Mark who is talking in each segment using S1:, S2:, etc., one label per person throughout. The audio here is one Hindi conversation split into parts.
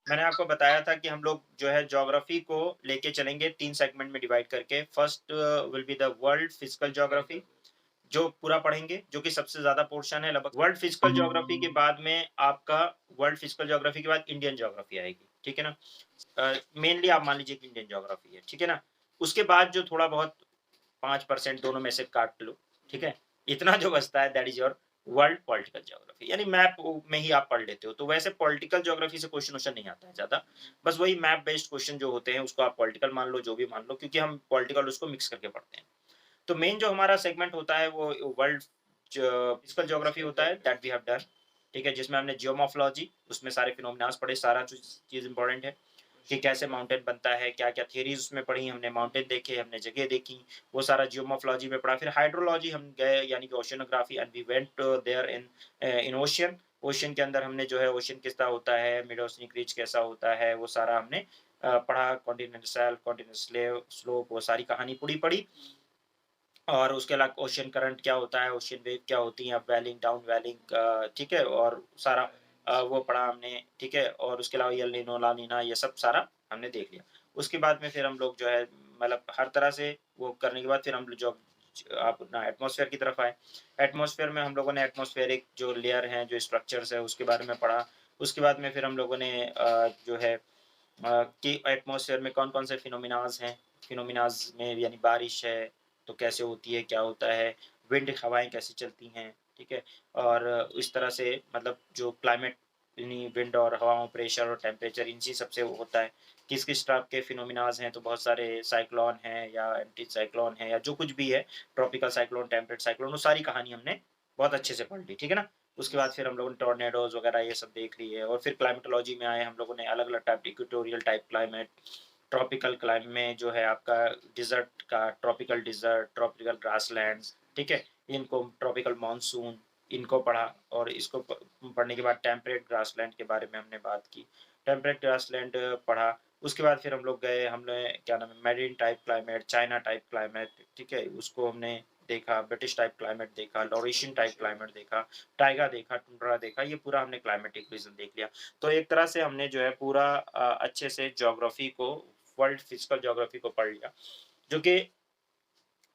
S1: मैंने आपको बताया था कि हम लोग जो है ज्योग्राफी को लेके चलेंगे 3 सेगमेंट में डिवाइड करके। First will be the world physical geography, जो पूरा पढ़ेंगे, जो कि सबसे ज़्यादा पोर्शन है लगभग। वर्ल्ड फिजिकल ज्योग्राफी के बाद में आपका वर्ल्ड फिजिकल ज्योग्राफी के बाद इंडियन ज्योग्राफी आएगी, ठीक है ना? मेनली आप मान लीजिए कि इंडियन ज्योग्राफी है, ठीक है ना? उसके बाद जो थोड़ा बहुत 5% दोनों में से काट लो, ठीक है? इतना जो बचता है that is your world political geography, यानी मैप में ही आप पढ़ लेते हो। तो वैसे पॉलिटिकल ज्योग्राफी से क्वेश्चन-वोश्चन नहीं आता है ज़्यादा। बस वही मैप बेस्ड क्वेश्चन जो होते हैं उसको आप पॉलिटिकल मान लो, जो भी मान लो, क्योंकि हम पॉलिटिकल उसको मिक्स करके पढ़ते हैं। तो मेन जो हमारा सेगमेंट होता है वो वर्ल्ड फिजिकल ज्योग्राफी होता है, दैट वी हैव डन, ठीक है? जिसमें हमने जियोमॉर्फोलॉजी, उसमें सारे फिनोमेना पढ़े, सारा चीज़ इंपॉर्टेंट है कि कैसे माउंटेन बनता है, क्या-क्या थियरीज़ उसमें पढ़ी हमने, माउंटेन देखे, हमने जगह देखी, वो सारा जियोमॉर्फोलॉजी में पढ़ा। फिर हाइड्रोलॉजी हम गए, यानी कि oceanography, and we went there in ocean. Ocean के अंदर हमने जो है ओशियन किस तरह होता है, मिड ओशियनिक रिज कैसा होता है, वो सारा हमने पढ़ा। कॉन्टिनेंटल शेल्फ, कॉन्टिनेंटल स्लोप, वो सारी कहानी पूरी पढ़ी। और उसके अलावा ओशियन करंट क्या होता है, ओशियन वेव क्या होती है, अप वेलिंग, डाउन वेलिंग, ठीक है? और सारा वो पढ़ा हमने, ठीक है? और उसके अलावा एल नीनो, ला नीना, ये सब सारा हमने देख लिया। उसके बाद में फिर हम लोग जो है मतलब हर तरह से वो करने के बाद फिर हम लोग जो आप अपना एटमॉस्फेयर की तरफ आए। एटमॉस्फेयर में हम लोगों ने एटमॉस्फेरिक जो लेयर हैं, जो स्ट्रक्चर्स है, उसके बारे में पढ़ा। उसके बाद में फिर हम लोगों ने जो है कि एटमॉस्फेयर में कौन-कौन से फिनोमेनाज़ हैं, फिनोमेनाज़ में यानी बारिश है, तो कैसे होती है, क्या होता है, विंड हवाएँ कैसे चलती हैं, ठीक है? और इस तरह से मतलब जो क्लाइमेट यानी विंड और हवाओं, प्रेशर और टेम्परेचर, इनसी सब से होता है। किस-किस टाइप के फिनोमेनाज़ हैं, तो बहुत सारे साइक्लोन हैं या एंटी साइक्लोन है या जो कुछ भी है, ट्रॉपिकल साइक्लोन, टेम्परेट साइक्लोन, वो सारी कहानी हमने बहुत अच्छे से पढ़ ली, ठीक है ना? उसके बाद फिर हम लोगों ने टॉर्नेडोज़ वगैरह ये सब देख ली है। और फिर क्लाइमेटोलॉजी में आए हम लोगों ने, अलग-अलग type equatorial type climate, tropical climate में जो है आपका डिज़र्ट का ट्रॉपिकल डिज़र्ट, ट्रॉपिकल ग्रासलैंड्स, ठीक है? इनको ट्रॉपिकल मानसून, इनको पढ़ा। और इसको पढ़ने के बाद टेम्परेट ग्रासलैंड के बारे में हमने बात की। टेम्परेट ग्रासलैंड पढ़ा। उसके बाद फिर हम लोग गए, हमने क्या नाम है, marine type climate, China type climate, ठीक है? उसको हमने देखा, ब्रिटिश टाइप क्लाइमेट देखा, लॉरेशियन टाइप क्लाइमेट देखा, टाइगा देखा, टुंड्रा देखा, ये पूरा हमने क्लाइमेटिक रीजन देख लिया। तो एक तरह से हमने जो है पूरा अच्छे से ज्योग्राफी को, वर्ल्ड फिजिकल ज्योग्राफी को पढ़ लिया, जो कि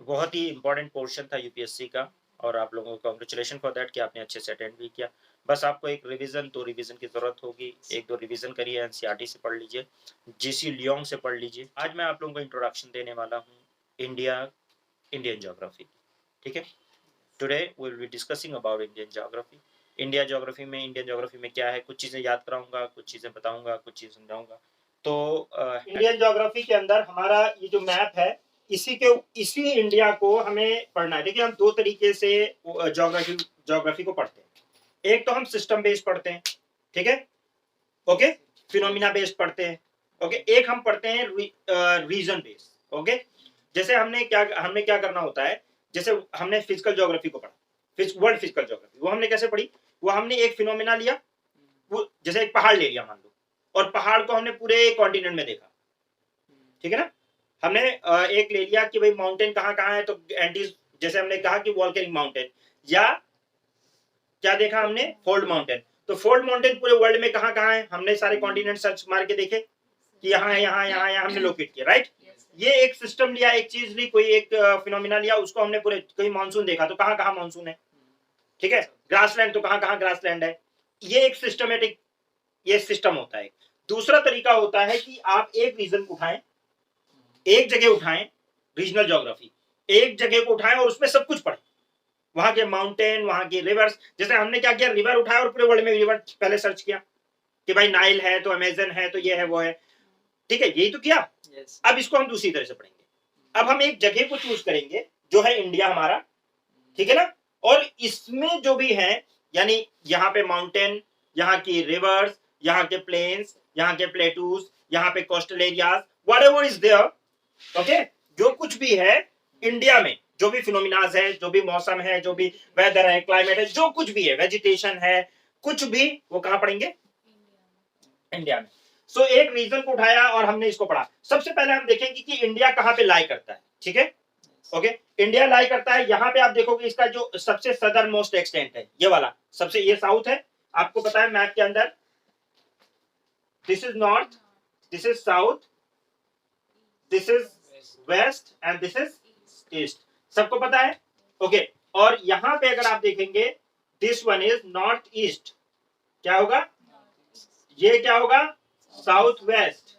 S1: बहुत ही इंपॉर्टेंट पोर्शन था यूपीएससी का। और आप लोगों को कांग्रेचुलेशन फॉर दैट कि आपने अच्छे से अटेंड भी किया। बस आपको एक रिवीजन, 2 रिवीजन की ज़रूरत होगी। 1-2 रिवीजन करिए, एनसीईआरटी से पढ़ लीजिए, जीसी लियोंग से पढ़ लीजिए। आज मैं आप लोगों को इंट्रोडक्शन देने वाला हूँ इंडिया इंडियन ज्योग्राफी, ठीक है? Today we will be discussing about Indian geography. Indian geography में क्या है, कुछ चीज़ें याद कराऊँगा, कुछ चीज़ें बताऊँगा, कुछ चीज़ समझाऊँगा। तो इंडियन ज्योग्राफी के अंदर हमारा ये जो मैप है, इसी इंडिया को हमें पढ़ना है। देखिए हम 2 तरीके से ज्योग्राफी को पढ़ते हैं। एक तो हम सिस्टम बेस्ड पढ़ते हैं, ठीक है? ओके? फिनोमिना बेस्ड पढ़ते हैं, ओके? एक हम पढ़ते हैं रीजन बेस्ड, ओके? जैसे हमने क्या करना होता है, जैसे हमने फिजिकल ज्योग्राफी को पढ़ा, वर्ल्ड फिजिकल ज्योग्राफी, वो हमने कैसे पढ़ी? वो हमने एक फिनोमिना लिया, वो जैसे एक पहाड़ ले लिया मान लो, और पहाड़ को हमने पूरे कॉन्टिनेंट में देखा, ठीक है ना? हमने एक ले लिया कि भाई माउंटेन कहाँ-कहाँ है, तो एंटीज, जैसे हमने कहा कि वोल्केनिक माउंटेन, या क्या देखा हमने, फोल्ड माउंटेन। तो फोल्ड माउंटेन पूरे वर्ल्ड में कहाँ-कहाँ है, हमने सारे कॉन्टिनेंट सर्च मार के देखे कि यहाँ है, यहाँ, यहाँ, यहाँ हमने लोकेट किया, राइट? ये एक सिस्टम लिया, एक चीज ली, कोई एक फिनोमिना लिया, उसको हमने पूरे, कहीं मानसून देखा तो कहाँ-कहाँ मानसून है, ठीक है? ग्रासलैंड तो कहाँ-कहाँ ग्रासलैंड है। ये एक सिस्टमेटिक, ये सिस्टम होता है। दूसरा तरीका होता है कि आप एक रीजन उठाएं, एक जगह उठाएं, रीजनल ज्योग्राफी, एक जगह को उठाएं और उसमें सब कुछ पढ़ें, वहां के माउंटेन, वहां के रिवर्स। जैसे हमने क्या किया, रिवर उठाया और पूरे वर्ल्ड में रिवर पहले सर्च किया कि भाई नाइल है तो अमेजन है तो ये है वो है, ठीक है? यही तो किया। अब इसको हम दूसरी तरह से पढ़ेंगे। अब हम एक जगह को चूज करेंगे जो है इंडिया हमारा, ठीक है ना? और इसमें जो भी है, यानी यहाँ पे माउंटेन, यहाँ की रिवर्स, यहाँ के प्लेन्स, यहाँ के प्लेटूज, यहाँ पे coastal areas, whatever is there, okay? जो कुछ भी है इंडिया में, जो भी फिनोमिनाज है, जो भी मौसम है, जो भी वेदर है, क्लाइमेट है, जो कुछ भी है, वेजिटेशन है, कुछ भी, वो कहां पढ़ेंगे, इंडिया में। सो एक रीजन को उठाया और हमने इसको पढ़ा। सबसे पहले हम देखेंगे कि इंडिया कहां पे लाई करता है, ठीक है? ओके, इंडिया लाई करता है, यहाँ पे आप देखोगे इसका जो सबसे सदर्न मोस्ट एक्सटेंट है, ये वाला सबसे, ये साउथ है, आपको पता है मैप के अंदर, this is north, this is south, this is west and this is east. सबको पता है? ओके। और यहां पे अगर आप देखेंगे this one is north east, क्या होगा? ये क्या होगा? South west.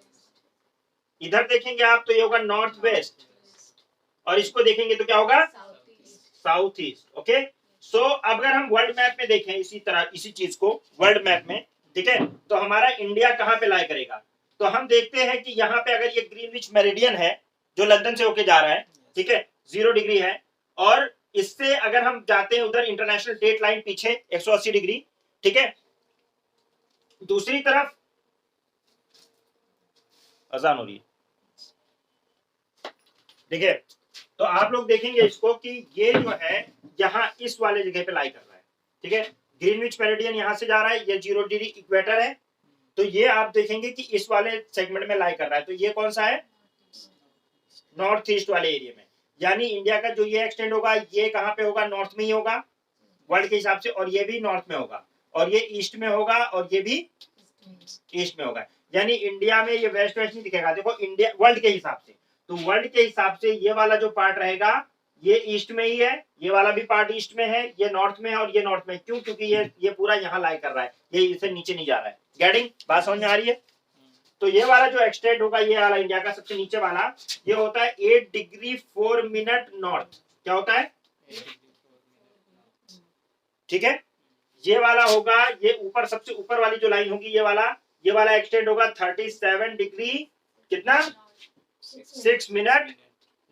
S1: इधर देखेंगे आप तो ये होगा नॉर्थ वेस्ट, और इसको देखेंगे तो क्या होगा? South east. ओके। सो अगर हम वर्ल्ड मैप में देखें इसी तरह इसी चीज को वर्ल्ड मैप में, ठीक है, तो हमारा इंडिया कहां पे लाई करेगा? तो हम देखते हैं कि यहाँ पे अगर ये ग्रीनविच मेरिडियन है जो लंदन से होके जा रहा है, ठीक है, 0 डिग्री है, और इससे अगर हम जाते हैं उधर इंटरनेशनल डेट लाइन पीछे 180 डिग्री, ठीक है, दूसरी तरफ अजान हो रही है, ठीक है, तो आप लोग देखेंगे इसको कि ये जो है यहाँ इस वाले जगह पे लाई कर रहा है, ठीक है, ग्रीनविच मेरिडियन यहां से जा रहा है, ये 0 डिग्री इक्वेटर है, तो ये आप देखेंगे कि इस वाले सेगमेंट में लाई कर रहा है, तो ये कौन सा है? नॉर्थ ईस्ट वाले एरिया में। यानी इंडिया का जो ये एक्सटेंड होगा ये कहां पे होगा? नॉर्थ में ही होगा वर्ल्ड के हिसाब से, और ये भी नॉर्थ में होगा, और ये ईस्ट में होगा, और ये भी ईस्ट में होगा। यानी इंडिया में ये वेस्ट वेस्ट नहीं दिखेगा। देखो इंडिया वर्ल्ड के हिसाब से, तो वर्ल्ड के हिसाब से ये वाला जो पार्ट रहेगा ये ईस्ट में ही है, ये वाला भी पार्ट ईस्ट में है, ये नॉर्थ में है, और ये नॉर्थ में। क्यों? क्योंकि ये पूरा यहाँ लाई कर रहा है, ये इससे नीचे नहीं जा रहा है। गेटिंग? बात समझ में आ रही है? तो ये वाला जो एक्सटेंड होगा ये वाला इंडिया का सबसे नीचे वाला, ये होता है 8 डिग्री 4 मिनट नॉर्थ। क्या होता है? ठीक है, ये वाला होगा, ये ऊपर सबसे ऊपर वाली जो लाइन होगी ये वाला एक्सटेंड होगा 37 डिग्री कितना? 6 मिनट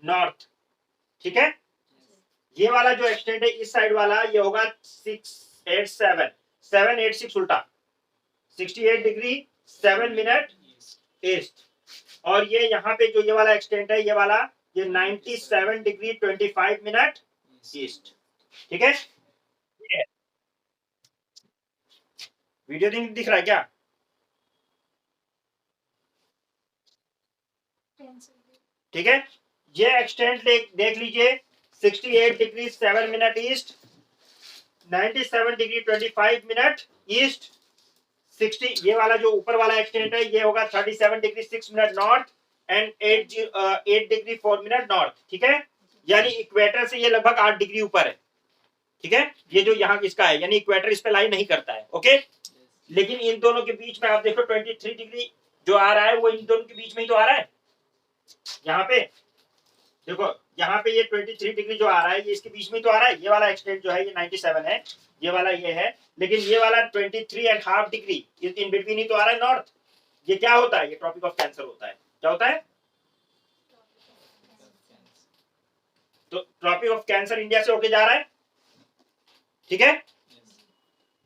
S1: नॉर्थ। ठीक है, ये वाला जो एक्सटेंड है इस साइड वाला ये होगा 786 उल्टा 68 डिग्री 7 मिनट ईस्ट, और ये यहाँ पे जो ये वाला एक्सटेंड है ये 97 डिग्री 25 मिनट ईस्ट। ठीक है, वीडियो दिख रहा है क्या? ठीक है, ये एक्सटेंड देख लीजिए 68 degree 7 minute east, 97 degree 25 minute east, 60 ये वाला जो ऊपर वाला एक्सटेंड है ये होगा 37 degree 6 minute north and 8 degree 4 minute north. ठीक है, यानी इक्वेटर से ये लगभग 8 डिग्री ऊपर है। ठीक है, ये जो यहाँ इसका है यानी इक्वेटर इस पे लाई नहीं करता है। ओके, लेकिन इन दोनों के बीच में आप देखो 23 डिग्री जो आ रहा है वो इन दोनों के बीच में ही तो आ रहा है। यहाँ पे देखो, यहाँ पे ये 23 डिग्री जो आ रहा है ये इसके बीच में तो आ रहा है। ये वाला एक्सटेंड जो है ये 97 है, ये वाला ये है, लेकिन ये वाला 23.5 डिग्री इन बिटवीन ही तो आ रहा है नॉर्थ। ये क्या होता है? ये ट्रॉपिक ऑफ कैंसर होता है। क्या होता है? तो ट्रॉपिक ऑफ कैंसर इंडिया से होके जा रहा है। ठीक है,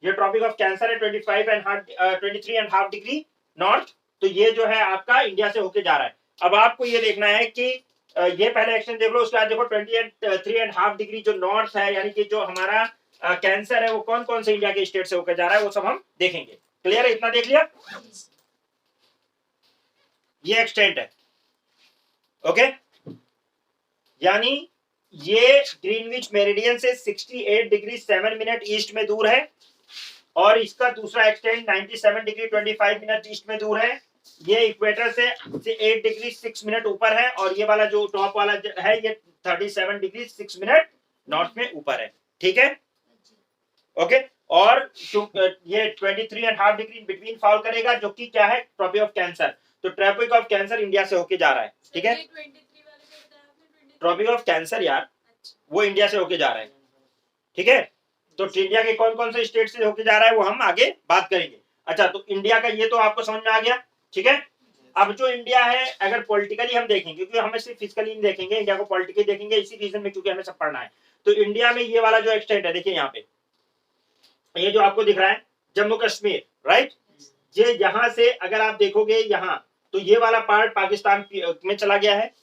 S1: ये ट्रॉपिक ऑफ कैंसर है 23.5 डिग्री नॉर्थ, तो ये जो है आपका इंडिया से होके जा रहा है। अब आपको ये देखना है कि ये पहले एक्शन देख लो, उसके बाद देखो 23.5 डिग्री जो नॉर्थ है यानी कि जो हमारा कैंसर है वो कौन कौन से इंडिया के स्टेट से होकर जा रहा है वो सब हम देखेंगे। क्लियर है? इतना देख लिया? ये एक्सटेंट है। ओके, यानी ये ग्रीनविच मेरिडियन से 68 डिग्री 7 मिनट ईस्ट में दूर है, और इसका दूसरा एक्सटेंड 97 डिग्री 25 मिनट ईस्ट में दूर है। ये इक्वेटर से 8 डिग्री 6 मिनट ऊपर है, और ये वाला जो टॉप वाला है ये 37 डिग्री 6 मिनट नॉर्थ में ऊपर है। ठीक है, ओके, और ये 23.5 डिग्री बिटवीन फॉल करेगा जो कि क्या है? Tropic of cancer. तो ट्रॉपिक ऑफ कैंसर इंडिया से होके जा रहा है। ठीक है, ट्रॉपिक ऑफ कैंसर यार वो इंडिया से होके जा रहा है। ठीक है, तो इंडिया के कौन कौन से स्टेट से होके जा रहा है वो हम आगे बात करेंगे। अच्छा, तो इंडिया का ये तो आपको समझ में आ गया। ठीक है, अब जो इंडिया है अगर पॉलिटिकली हम देखेंगे, क्योंकि हमें सिर्फ फिजिकली नहीं देखेंगे, इंडिया को पॉलिटिकली देखेंगे इसी रीजन में क्योंकि हमें सब पढ़ना है। तो इंडिया में ये वाला जो एक्सटेंट है देखिए यहाँ पे, ये जो आपको दिख रहा है जम्मू कश्मीर, राइट, ये यहां से अगर आप देखोगे यहाँ तो ये वाला पार्ट पाकिस्तान में चला गया है।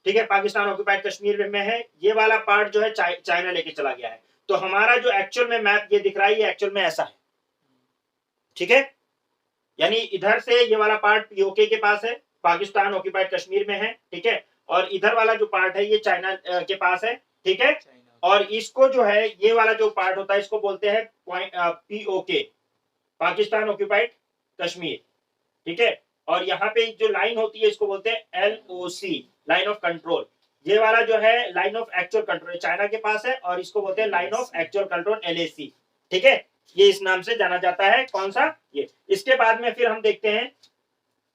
S1: ठीक है, पाकिस्तान ऑक्युपाइड कश्मीर में है। ये वाला पार्ट जो है चाइना लेके चला गया है। तो हमारा जो एक्चुअल में मैप ये दिख रहा है ये एक्चुअल में ऐसा है। ठीक है, यानी इधर से ये वाला पार्ट पीओके के पास है, पाकिस्तान ऑक्युपाइड कश्मीर में है। ठीक है, और इधर वाला जो पार्ट है ये चाइना के पास है। ठीक है, और इसको जो है ये वाला जो पार्ट होता है इसको बोलते हैं पीओके, पाकिस्तान ऑक्युपाइड कश्मीर। ठीक है। और यहाँ पे जो लाइन होती है इसको बोलते हैं LOC, लाइन ऑफ कंट्रोल। ये वाला जो है line of actual control China के पास है, और इसको बोलते हैं line of actual control LAC। ठीक है, ये इस नाम से जाना जाता है। कौन सा? ये। इसके बाद में फिर हम देखते हैं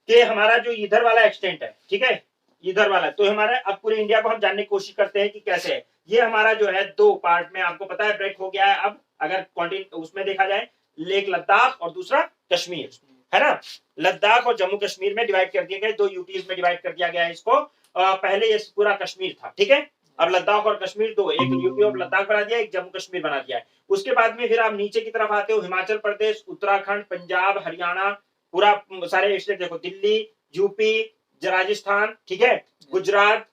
S1: कि हमारा जो इधर वाला एक्सटेंट है, ठीक है, इधर वाला, तो हमारा अब पूरे इंडिया को हम जानने की कोशिश करते हैं कि कैसे है। ये हमारा जो है दो पार्ट में आपको पता है ब्रेक हो गया है। अब अगर उसमें देखा जाए, एक लद्दाख और दूसरा कश्मीर, है ना। लद्दाख और जम्मू कश्मीर में डिवाइड कर दिए गए, दो यूटीज में डिवाइड कर दिया गया है इसको। पहले ये पूरा कश्मीर था, ठीक है। अब लद्दाख और कश्मीर दो, एक यूपी और लद्दाख बना दिया, एक जम्मू कश्मीर बना दिया है। उसके बाद में फिर आप नीचे की तरफ आते हो, हिमाचल प्रदेश, उत्तराखंड, पंजाब, हरियाणा, पूरा सारे स्टेट देखो, दिल्ली, यूपी, राजस्थान, ठीक है, गुजरात,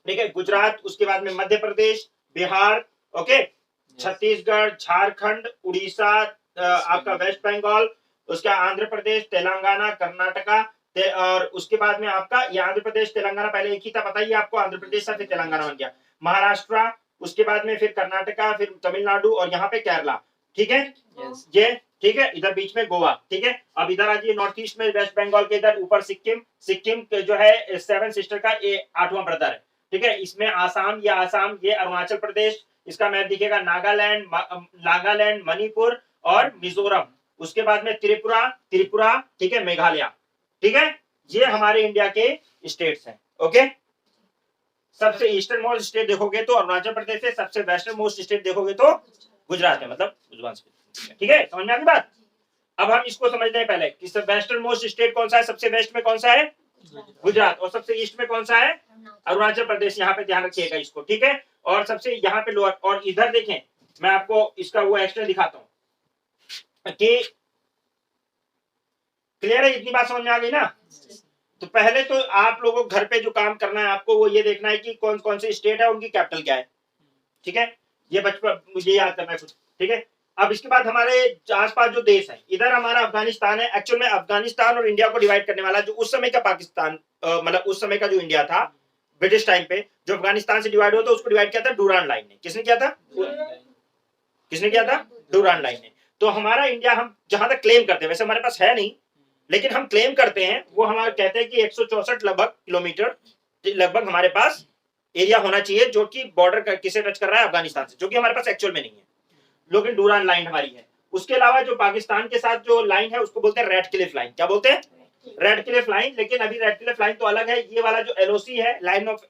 S1: ठीक है, गुजरात, उसके बाद में मध्य प्रदेश, बिहार, ओके, छत्तीसगढ़, झारखंड, उड़ीसा, आपका वेस्ट बंगाल, उसका आंध्र प्रदेश, तेलंगाना, कर्नाटका, और उसके बाद में आपका ये आंध्र प्रदेश तेलंगाना पहले एक ही था, बताइए आपको, आंध्र प्रदेश था, फिर तेलंगाना बन गया, महाराष्ट्र, उसके बाद में फिर कर्नाटका, फिर तमिलनाडु, और यहाँ पे केरला, ठीक है। ये ठीक है, इधर बीच में गोवा, ठीक है। अब इधर आ जाइए नॉर्थ ईस्ट में, वेस्ट बंगाल के इधर ऊपर सिक्किम, सिक्किम जो है सेवन सिस्टर का ये 8वां ब्रदर है, ठीक है। इसमें आसाम, ये आसाम, ये अरुणाचल प्रदेश, इसका मैप दिखेगा, नागालैंड, मणिपुर और मिजोरम, उसके बाद में त्रिपुरा, ठीक है, मेघालय, ठीक है। ये हमारे इंडिया के स्टेट्स हैं, ओके। सबसे ईस्टर्न मोस्ट स्टेट देखोगे तो अरुणाचल प्रदेश है, सबसे वेस्टर्न मोस्ट स्टेट देखोगे तो गुजरात है, मतलब ठीक है, समझ में आ गई बात। अब हम इसको समझते हैं पहले कि वेस्टर्न मोस्ट स्टेट कौन सा है, सबसे वेस्ट में कौन सा है, गुजरात, और सबसे ईस्ट में कौन सा है, अरुणाचल प्रदेश। यहाँ पे ध्यान रखिएगा इसको, ठीक है। और सबसे यहाँ पे लोअर, और इधर देखें, मैं आपको इसका वो एक्स्ट्रा दिखाता हूँ कि क्लियर है, इतनी बात समझ में आ गई ना। तो पहले तो आप लोगों को घर पे जो काम करना है आपको वो ये देखना है कि कौन कौन से स्टेट है, उनकी कैपिटल क्या है, ठीक है। ये बचपन मुझे याद करना है कुछ, ठीक है। अब इसके बाद हमारे आसपास जो देश है, इधर हमारा अफगानिस्तान है। एक्चुअल में अफगानिस्तान और इंडिया को डिवाइड करने वाला जो उस समय का पाकिस्तान, मतलब उस समय का जो इंडिया था ब्रिटिश टाइम पे, जो अफगानिस्तान से डिवाइड हुआ था, उसको डिवाइड किया था डूरान लाइन ने। किसने किया था? किसने किया था? डूरान लाइन ने। तो हमारा इंडिया, हम जहां तक क्लेम करते हैं, वैसे हमारे पास है नहीं, लेकिन हम क्लेम करते हैं, वो हमारे कहते हैं कि 164 लगभग किलोमीटर लगभग हमारे पास एरिया होना चाहिए जो कि बॉर्डर किसे टच कर रहा है, अफगानिस्तान से, जो कि हमारे पास एक्चुअल में नहीं है, लेकिन डूरान लाइन हमारी है। उसके अलावा जो पाकिस्तान के साथ जो लाइन है उसको बोलते हैं रेड क्लिफ लाइन। क्या बोलते हैं? Red Cliff line. लेकिन अभी रेड क्लिफ लाइन तो अलग है, ये वाला जो LOC है, line of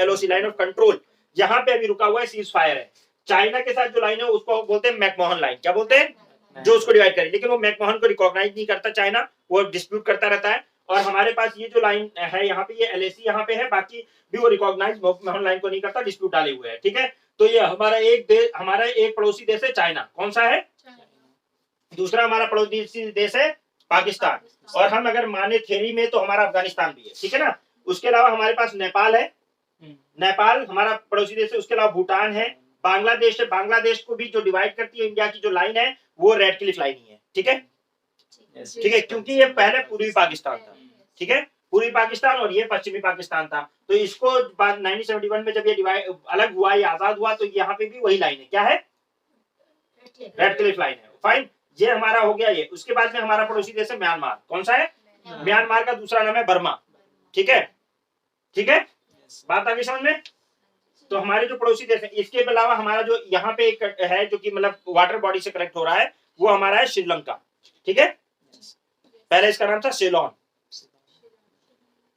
S1: LOC, line of control, यहाँ पे अभी रुका हुआ है, सीज फायर है। चाइना के साथ जो लाइन है उसको बोलते हैं मैकमोहन लाइन। क्या बोलते हैं? जो उसको डिवाइड करे, लेकिन वो मैकमोहन को रिकॉग्नाइज नहीं करता चाइना, वो डिस्प्यूट करता रहता है। और हमारे पास ये जो लाइन है यहाँ पे, ये LAC यहाँ पे है, बाकी भी वो रिकॉग्नाइज मैकमोहन लाइन को नहीं करता, डिस्प्यूट डाले हुए है, ठीक है। तो ये हमारा एक देश, हमारा एक पड़ोसी देश है चाइना। कौन सा है? दूसरा हमारा पड़ोसी देश है पाकिस्तान। और हम अगर माने थ्योरी में तो हमारा अफगानिस्तान भी है, ठीक है ना। उसके अलावा हमारे पास नेपाल है, नेपाल हमारा पड़ोसी देश है। उसके अलावा भूटान है, बांग्लादेश है। बांग्लादेश को भी जो डिवाइड करती है इंडिया की जो लाइन है वो रेड क्लिफ लाइन ही है, ठीक है, ठीक है, क्योंकि ये पहले पूर्वी पाकिस्तान था, ठीक है, पूर्वी पाकिस्तान, और ये पश्चिमी पाकिस्तान था। तो इसको 1971 में जब ये डिवाइड अलग हुआ, ये आजाद हुआ, तो यहाँ पे भी वही लाइन है। क्या है? रेड क्लिफ लाइन है। फाइन, ये हमारा हो गया ये। उसके बाद में हमारा पड़ोसी देश है म्यांमार। कौन सा है? म्यांमार का दूसरा नाम है बर्मा, ठीक है, ठीक है, बात आ गई समझ में। तो हमारे जो पड़ोसी देश है, इसके अलावा हमारा जो यहाँ पे एक है जो कि मतलब वाटर बॉडी से कनेक्ट हो रहा है, वो हमारा है श्रीलंका, ठीक है। पहले इसका नाम था सेलोन,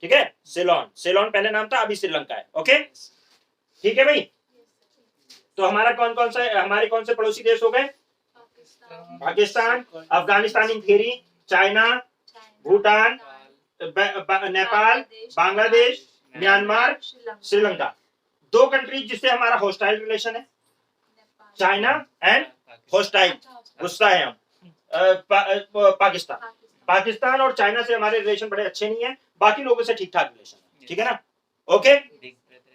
S1: ठीक है, सेलोन पहले नाम था, अभी श्रीलंका है, ओके, ठीक है भाई। तो हमारा कौन कौन सा है? हमारे कौन से पड़ोसी देश हो गए? Pakistan, Afghanistan in theory, China, Bhutan, Nepal, Bangladesh, Myanmar, Sri Lanka. दो कंट्रीज जिससे हमारा होस्टाइल रिलेशन है, चाइना एंड होस्टाइल, गुस्सा है हम, पाकिस्तान और चाइना से हमारे रिलेशन बड़े अच्छे नहीं है, बाकी लोगों से ठीक ठाक रिलेशन है, ठीक है ना, ओके।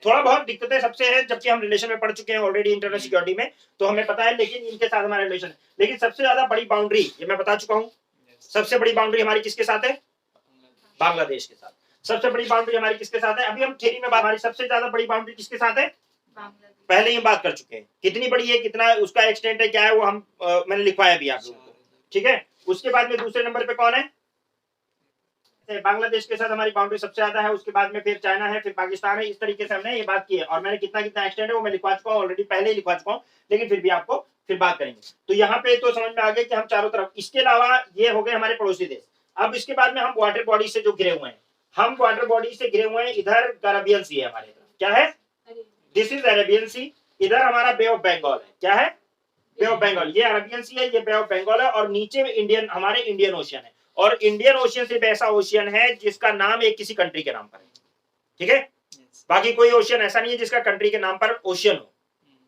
S1: थोड़ा बहुत दिक्कतें सबसे है, जबकि हम रिलेशन में पढ़ चुके हैं ऑलरेडी इंटरनल सिक्योरिटी में, तो हमें पता है, लेकिन इनके साथ हमारा रिलेशन है। लेकिन सबसे ज्यादा बड़ी बाउंड्री, ये मैं बता चुका हूँ, सबसे बड़ी बाउंड्री हमारी किसके साथ है? बांग्लादेश के साथ। सबसे बड़ी बाउंड्री हमारी किसके साथ है? अभी हम थ्योरी में बात, हमारी सबसे ज्यादा बड़ी बाउंड्री किसके साथ है? पहले ही हम बात कर चुके हैं, कितनी बड़ी है, कितना उसका एक्सटेंट है, क्या है, वो हम मैंने लिखवाया भी आप लोगों को, ठीक है। उसके बाद में दूसरे नंबर पे कौन है? बांग्लादेश के साथ हमारी बाउंड्री सबसे ज्यादा है, उसके बाद में फिर चाइना है, फिर पाकिस्तान है। इस तरीके से हमने ये बात की है और मैंने कितना कितना एक्सटेंड है वो मैं लिखवा चुका हूँ ऑलरेडी, पहले ही लिखवा चुका हूँ, लेकिन फिर भी आपको फिर बात करेंगे। तो यहाँ पे तो समझ में आ गया कि हम चारों तरफ, इसके अलावा ये हो गए हमारे पड़ोसी देश। अब इसके बाद में हम वाटर बॉडी से जो घिरे हुए हैं, हम वाटर बॉडी से घिरे हुए हैं, इधर अरेबियन सी है हमारे तरफ, क्या है, दिस इज अरेबियन सी। इधर हमारा बे ऑफ बंगाल है, क्या है, बे ऑफ बंगाल, ये अरेबियन सी है, ये बे ऑफ बंगाल है, और नीचे में इंडियन, हमारे इंडियन ओशियन है। और इंडियन ओशियन सिर्फ ऐसा ओशियन है जिसका नाम एक किसी कंट्री के नाम पर है, ठीक है, बाकी कोई ओशियन ऐसा नहीं है जिसका कंट्री के नाम पर ओशियन हो,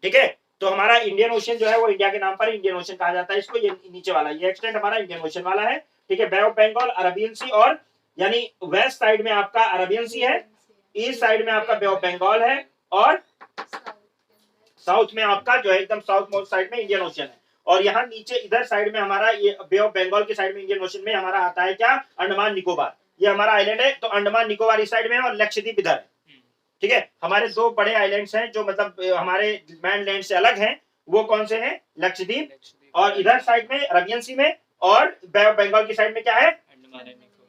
S1: ठीक है। तो हमारा इंडियन ओशियन जो है वो इंडिया के नाम पर इंडियन ओशियन कहा जाता है इसको। ये नीचे वाला ये एक्सटेंट हमारा इंडियन ओशियन वाला है, ठीक है। बे ऑफ बंगाल, अरेबियन सी, और यानी वेस्ट साइड में आपका अरेबियन सी है, ईस्ट साइड में आपका बे ऑफ बंगाल है, और साउथ में आपका जो है एकदम साउथ मोस्ट साइड में इंडियन ओशियन है। और यहाँ नीचे इधर साइड में हमारा ये बे ऑफ बंगाल के साइड में इंडियन ओशियन में हमारा आता है क्या, अंडमान निकोबार, ये हमारा आइलैंड है। तो अंडमान निकोबार इस साइड में है और लक्षद्वीप इधर है, ठीक है। हमारे दो बड़े आइलैंड्स हैं जो मतलब हमारे mainland से अलग हैं, वो कौन से हैं, लक्षद्वीप, और इधर साइड में अरेबियन सी में, और बे ऑफ बंगाल की साइड में क्या है,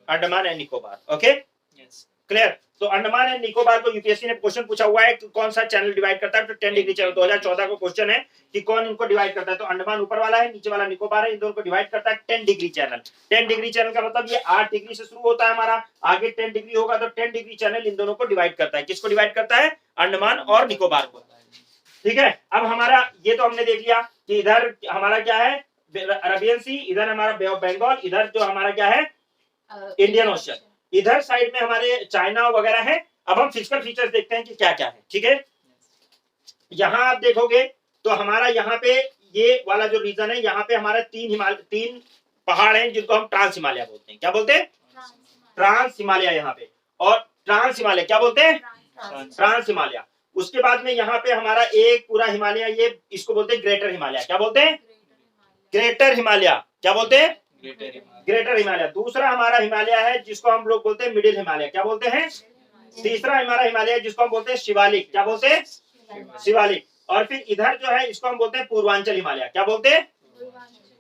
S1: Andaman and Nicobar. Okay, clear. तो अंडमान एंड निकोबार को यूपीएससी ने क्वेश्चन पूछा हुआ है कि कौन सा चैनल डिवाइड करता है, तो 10 डिग्री चैनल 2014 का क्वेश्चन है कि कौन इनको डिवाइड करता है। तो अंडमान ऊपर वाला है, नीचे वाला निकोबार है, इन दोनों को डिवाइड करता है 10 डिग्री चैनल। 10 डिग्री चैनल का मतलब ये 8 डिग्री से शुरू होता है हमारा, आगे 10 डिग्री होगा, तो 10 डिग्री चैनल इन दोनों को डिवाइड करता है। किसको डिवाइड करता है, अंडमान और निकोबार को, ठीक है। अब हमारा ये तो हमने देख लिया कि इधर हमारा क्या है, अरेबियन सी, इधर हमारा बे ऑफ बंगाल, इधर जो हमारा क्या है, इंडियन ओशियन, इधर साइड में हमारे चाइना वगैरह है। अब हम फिजिकल फीचर्स देखते हैं कि क्या क्या है, ठीक है। यहाँ आप देखोगे तो हमारा यहाँ पे ये वाला जो रीजन है, यहाँ पे हमारा 3 पहाड़ हैं जिनको हम ट्रांस हिमालय बोलते हैं। क्या बोलते हैं, ट्रांस हिमालय यहाँ पे, और ट्रांस हिमालय क्या बोलते हैं, ट्रांस हिमालय। उसके बाद में यहाँ पे हमारा एक पूरा हिमालय, ये इसको बोलते हैं ग्रेटर हिमालय। क्या बोलते हैं, ग्रेटर हिमालय, क्या बोलते हैं, ग्रेटर हिमालय। दूसरा हमारा हिमालय है जिसको हम लोग बोलते हैं मिडिल हिमालय, क्या बोलते हैं। तीसरा हमारा हिमालय जिसको हम बोलते हैं शिवालिक, क्या बोलते हैं, शिवालिक। और फिर इधर जो है इसको हम बोलते हैं पूर्वांचल हिमालय, क्या बोलते हैं,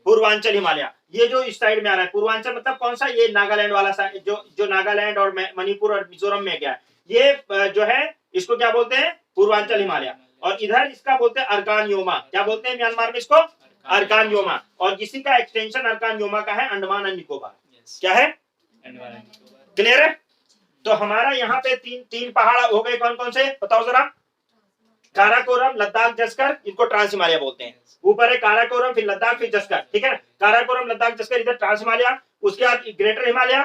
S1: पूर्वांचल हिमालय। ये जो इस साइड में आ रहा है पूर्वांचल मतलब कौन सा, ये नागालैंड वाला साइड, जो नागालैंड और मणिपुर और मिजोरम में गया, ये जो है इसको क्या बोलते हैं, पूर्वांचल हिमालय। और इधर इसका बोलते हैं अर्कान योमा, क्या बोलते हैं म्यांमार में इसको, अर्कान योमा। और किसी का एक्सटेंशन अर्कान योमा का है अंडमान एंड निकोबार, क्या है, क्लियर है। तो हमारा यहाँ पे तीन पहाड़ हो गए, कौन कौन से बताओ जरा, काराकोरम, लद्दाख, जस्कर, इनको ट्रांस हिमालय बोलते हैं। ऊपर है काराकोरम, फिर लद्दाख, फिर जस्कर, ठीक है। काराकोरम, लद्दाख, जस्कर, इधर ट्रांस हिमालय, उसके बाद ग्रेटर हिमालय,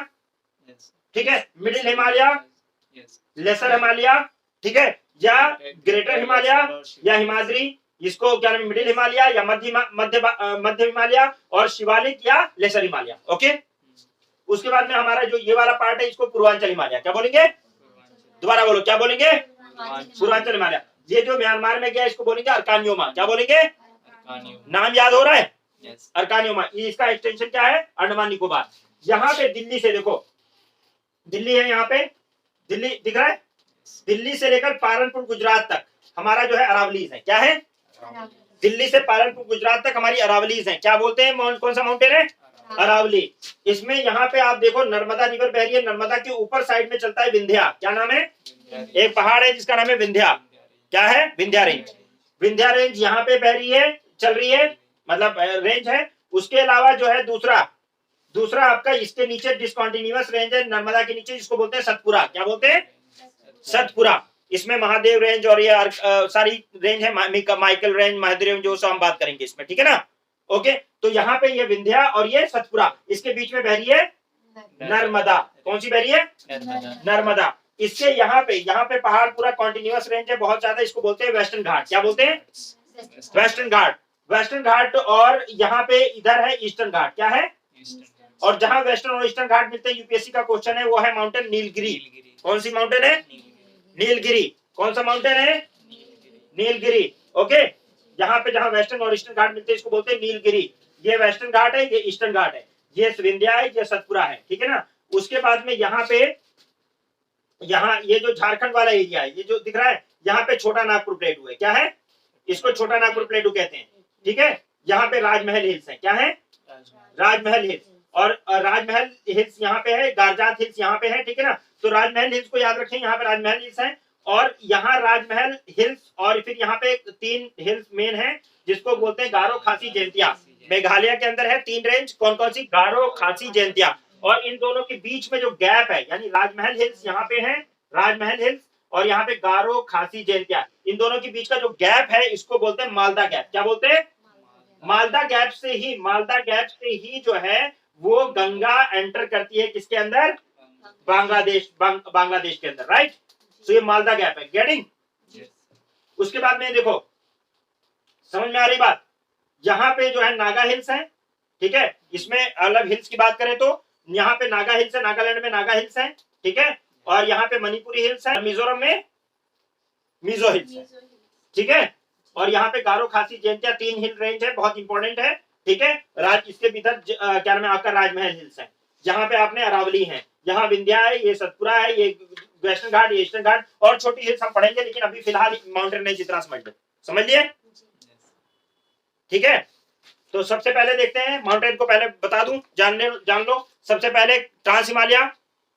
S1: ठीक है, मिडिल हिमालय, लेसर हिमालय, ठीक है, या ग्रेटर हिमालय या हिमाद्री, इसको क्या नाम, मिडिल हिमालय या मध्य हिमालय, और शिवालिक या लेसर हिमालय। ओके, उसके बाद में हमारा जो ये वाला पार्ट है इसको पूर्वांचल हिमालय क्या बोलेंगे, दोबारा बोलो क्या बोलेंगे, पूर्वांचल हिमालय। ये जो म्यांमार में गया इसको बोलेंगे अर्कान योमा, क्या बोलेंगे, नाम याद हो रहा है, अर्कान योमा। इसका एक्सटेंशन क्या है, अंडमान निकोबार। यहाँ पे दिल्ली से देखो, दिल्ली है यहाँ पे, दिल्ली दिख रहा है, दिल्ली से लेकर पालनपुर गुजरात तक हमारा जो है अरावलीज है, क्या है, दिल्ली से पालनपुर गुजरात तक हमारी अरावलीज है। क्या बोलते हैं, कौन सा माउंटेन है, अरावली। इसमें यहाँ पे आप देखो नर्मदा रिवर बह रही है, नर्मदा के ऊपर साइड में चलता है विंध्या, क्या नाम है, एक पहाड़ है जिसका नाम है विंध्या, क्या है, विंध्या रेंज। विंध्या रेंज यहाँ पे बह रही है, चल रही है, मतलब रेंज है। उसके अलावा जो है दूसरा आपका इसके नीचे डिसकंटिन्यूअस रेंज है नर्मदा के नीचे, जिसको बोलते हैं सतपुरा, क्या बोलते हैं, सतपुरा। इसमें महादेव रेंज और ये सारी रेंज है, माइकल रेंज, महादेव रेंज, जो सब हम बात करेंगे इसमें, ठीक है ना। ओके, तो यहाँ पे ये विंध्या और ये सतपुरा, इसके बीच में बह रही है नर्मदा। कौन सी बह रही है, नर्मदा। इससे यहाँ पे पहाड़ पूरा कॉन्टिन्यूअस रेंज है, बहुत ज्यादा, इसको बोलते हैं वेस्टर्न घाट, क्या बोलते हैं, वेस्टर्न घाट, वेस्टर्न घाट। और यहाँ पे इधर है ईस्टर्न घाट, क्या है, और जहां वेस्टर्न और ईस्टर्न घाट मिलते हैं, यूपीएससी का क्वेश्चन है, वो है माउंटेन नीलगिरी। कौन सी माउंटेन है, नीलगिरी। कौन सा माउंटेन है, नीलगिरी। ओके, यहाँ पे जहां वेस्टर्न और ईस्टर्न घाट मिलते हैं इसको बोलते हैं नीलगिरी। ये वेस्टर्न घाट है, ये ईस्टर्न घाट है, ये विंध्या है, ये सतपुरा है, ठीक है ना। उसके बाद में यहाँ पे ये जो झारखंड वाला एरिया है, ये जो दिख रहा है, यहाँ पे छोटा नागपुर प्लेटू है, क्या है, इसको छोटा नागपुर प्लेटू कहते हैं, ठीक है। यहाँ पे राजमहल हिल्स है, क्या है, राजमहल हिल्स। और राजमहल हिल्स यहाँ पे है, गारजात हिल्स यहाँ पे है, ठीक है ना। तो राजमहल हिल्स को याद रखें, यहाँ पे राजमहल हिल्स है और यहाँ राजमहल हिल्स और फिर यहाँ पे 3 हिल्स मेन है जिसको बोलते हैं गारो, खासी, जैंतिया। मेघालय के अंदर है 3 रेंज, कौन कौन सी? गारो, खासी, जैंतिया। और इन दोनों के बीच में जो गैप है, यानी राजमहल हिल्स यहाँ पे है, राजमहल हिल्स और यहाँ पे गारो, खासी, जैंतिया, इन दोनों के बीच का जो गैप है इसको बोलते हैं मालदा गैप। क्या बोलते हैं? मालदा गैप से ही जो है वो गंगा एंटर करती है किसके अंदर? बांग्लादेश के अंदर, राइट। तो ये मालदा गैप है, गेटिंग? उसके बाद में देखो, समझ में आ रही बात? यहाँ पे जो है नागा हिल्स है, ठीक है। इसमें अलग हिल्स की बात करें तो यहाँ पे नागा हिल्स है, नागालैंड में नागा हिल्स है, ठीक है। और यहाँ पे मणिपुरी हिल्स है, मिजोरम में मिजो हिल्स है, ठीक है। और यहाँ पे गारो, खासी, जैंतिया 3 हिल रेंज है, बहुत इंपॉर्टेंट है, ठीक है। इसके भीतर क्या नाम है आपका? राजमहल हिल्स है। जहाँ पे आपने अरावली है, यहाँ विंध्या है, ये सतपुरा है, ये वेस्टर्न घाट, ये ईस्टर्न घाट और छोटी हिल्स हम पढ़ेंगे, लेकिन अभी फिलहाल माउंटेन रेंज इतना समझ लिए, ठीक है। तो सबसे पहले देखते हैं, माउंटेन को पहले बता दूं, जान लो। सबसे पहले ट्रांस हिमालय,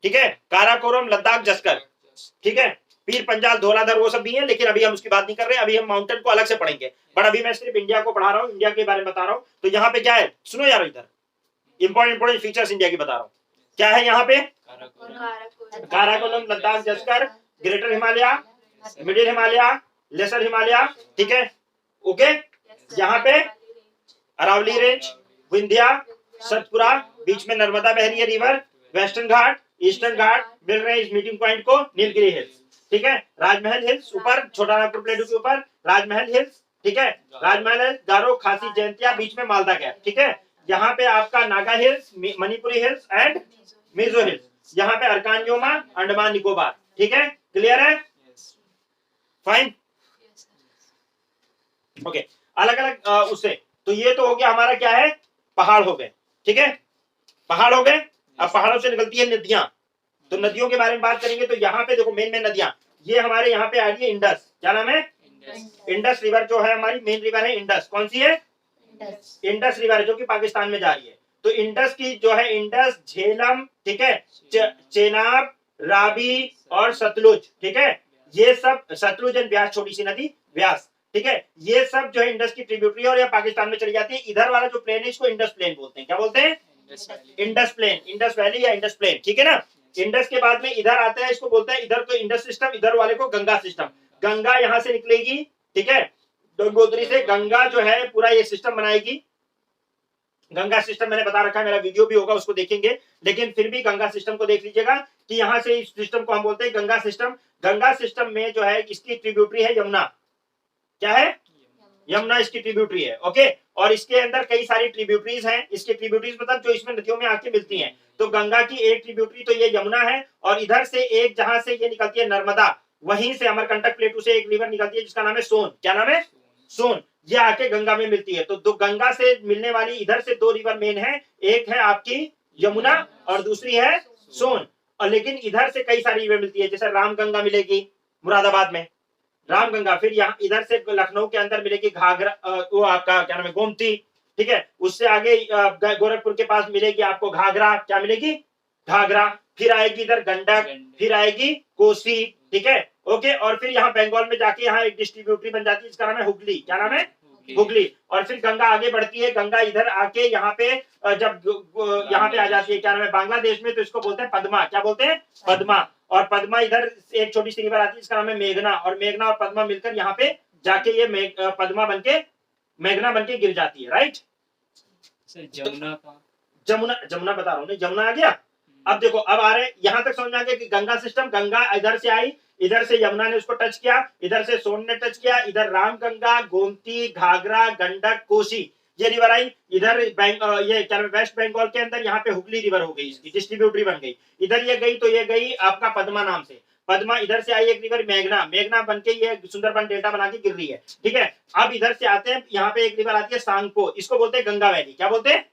S1: ठीक है, काराकोरम, लद्दाख, जस्कर, ठीक है, पीर पंजाल, धौलाधर, वो सब भी है, लेकिन अभी हम उसकी बात नहीं कर रहे, अभी हम माउंटेन को अलग से पढ़ेंगे। बट अभी मैं सिर्फ इंडिया को पढ़ा रहा हूँ, इंडिया के बारे में बता रहा हूँ। तो यहाँ पे क्या है, सुनो यार, इधर इंपॉर्टेंट फीचर्स इंडिया की बता रहा हूँ। क्या है यहाँ पे? Karakoram, Ladakh, Zanskar, greater Himalaya, middle Himalaya, lesser Himalaya, ठीक है, ओके। यहाँ पे अरावली रेंज, विंध्या, सतपुरा, बीच में नर्मदा बह रही है river, western ghat, eastern ghat, मिल रहे इस मीटिंग पॉइंट को नीलगिरी हिल्स, ठीक है। राजमहल हिल्स ऊपर, छोटा नागपुर प्लेटू के ऊपर राजमहल हिल्स, ठीक है। राजमहल हिल्स, गारो, खासी, जैंतिया, बीच में मालदा गैप, ठीक है। यहाँ पे आपका Naga hills, Manipuri hills and Mizo hills. यहाँ पे अरकान योमा, अंडमान निकोबार, ठीक है। क्लियर है? Fine, okay. अलग अलग उससे, तो ये तो हो गया हमारा, क्या है, पहाड़ हो गए, ठीक है, पहाड़ हो गए। अब पहाड़ों से निकलती है नदियां, तो नदियों के बारे में बात करेंगे। तो यहाँ पे देखो मेन नदियां, ये हमारे यहाँ पे आ रही है इंडस, क्या नाम है? इंडस रिवर जो है हमारी मेन रिवर है इंडस। कौन सी है? इंडस रिवर है, जो कि पाकिस्तान में जा रही है। तो इंडस की जो है इंडस, झेलम, ठीक है, चेनाब, रावी और सतलुज, ठीक है। ये सब सतलुज एंड ब्यास, छोटी सी नदी ब्यास, ठीक है। ये सब जो है इंडस की ट्रिब्यूटरी और ये पाकिस्तान में चली जाती है। इधर वाला जो प्लेन है इसको इंडस प्लेन बोलते हैं। क्या बोलते हैं? इंडस प्लेन, इंडस वैली या इंडस प्लेन, ठीक है ना। इंडस के बाद में इधर आता है, इसको बोलते हैं, इधर को इंडस सिस्टम, इधर वाले को गंगा सिस्टम। गंगा यहाँ से निकलेगी, ठीक है, गंगोत्री से गंगा जो है पूरा ये सिस्टम बनाएगी। गंगा सिस्टम मैंने बता रखा है, मेरा वीडियो भी होगा, उसको देखेंगे, लेकिन फिर भी गंगा सिस्टम को देख लीजिएगा कि यहाँ से इस सिस्टम को हम बोलते हैं गंगा सिस्टम। गंगा सिस्टम में जो है इसकी ट्रिब्यूटरी है यमुना। क्या है? यमुना इसकी ट्रिब्यूटरी है, ओके। और इसके अंदर कई सारी ट्रिब्यूटरीज हैं। इसके ट्रिब्यूटरीज मतलब जो इसमें नदियों में आके मिलती हैं। तो गंगा की एक ट्रिब्यूटरी तो ये यमुना है, और इधर से एक जहां से ये निकलती है नर्मदा, वहीं से अमरकंटक प्लेटू से एक रिवर निकलती है जिसका नाम है सोन। क्या नाम है? सोन। ये आके गंगा में मिलती है। तो दो गंगा से मिलने वाली इधर से 2 रिवर मेन है, एक है आपकी यमुना और दूसरी है सोन। और लेकिन इधर से कई सारी रिवर मिलती है, जैसे रामगंगा मिलेगी मुरादाबाद में, रामगंगा। फिर यहाँ इधर से लखनऊ के अंदर मिलेगी घाघरा, वो आपका क्या नाम है, गोमती, ठीक है। उससे आगे गोरखपुर के पास मिलेगी आपको घाघरा। क्या मिलेगी? घाघरा। फिर आएगी इधर गंडक, फिर आएगी कोसी, ठीक है, ओके। और फिर यहाँ बंगाल में जाके यहाँ एक डिस्ट्रीब्यूटरी बन जाती है जिसका नाम है हुगली। क्या नाम है? हुगली। और फिर गंगा आगे बढ़ती है, गंगा इधर आके यहाँ पे जब यहाँ पे आ जाती है, क्या नाम है, बांग्लादेश में, तो इसको बोलते हैं पद्मा। क्या बोलते हैं? पद्मा। और पद्मा इधर एक छोटी सी रिवर आती है जिसका नाम है मेघना, और मेघना और पद्मा मिलकर यहाँ पे जाके ये पद्मा बनके मेघना बनके गिर जाती है, राइट। जमुना बता रहा हूँ, जमुना आ गया। अब देखो, अब आ रहे यहाँ तक समझ में आ गया कि गंगा सिस्टम, गंगा इधर से आई, इधर से यमुना ने उसको टच किया, इधर से सोन ने टच किया, इधर रामगंगा, गोमती, घाघरा, गंडक, कोसी, ये रिवर आई। इधर ये क्या वेस्ट बंगाल के अंदर यहाँ पे हुगली रिवर हो गई, इसकी डिस्ट्रीब्यूटरी बन गई। इधर ये गई तो ये गई आपका पद्मा नाम से। पद्मा इधर से आई एक रिवर मेघना, मेघना बनके ये सुंदरबन डेल्टा बना के गिर रही है, ठीक है। अब इधर से आते हैं, यहाँ पे एक रिवर आती है सांगपो, इसको बोलते हैं गंगा वैली। क्या बोलते हैं?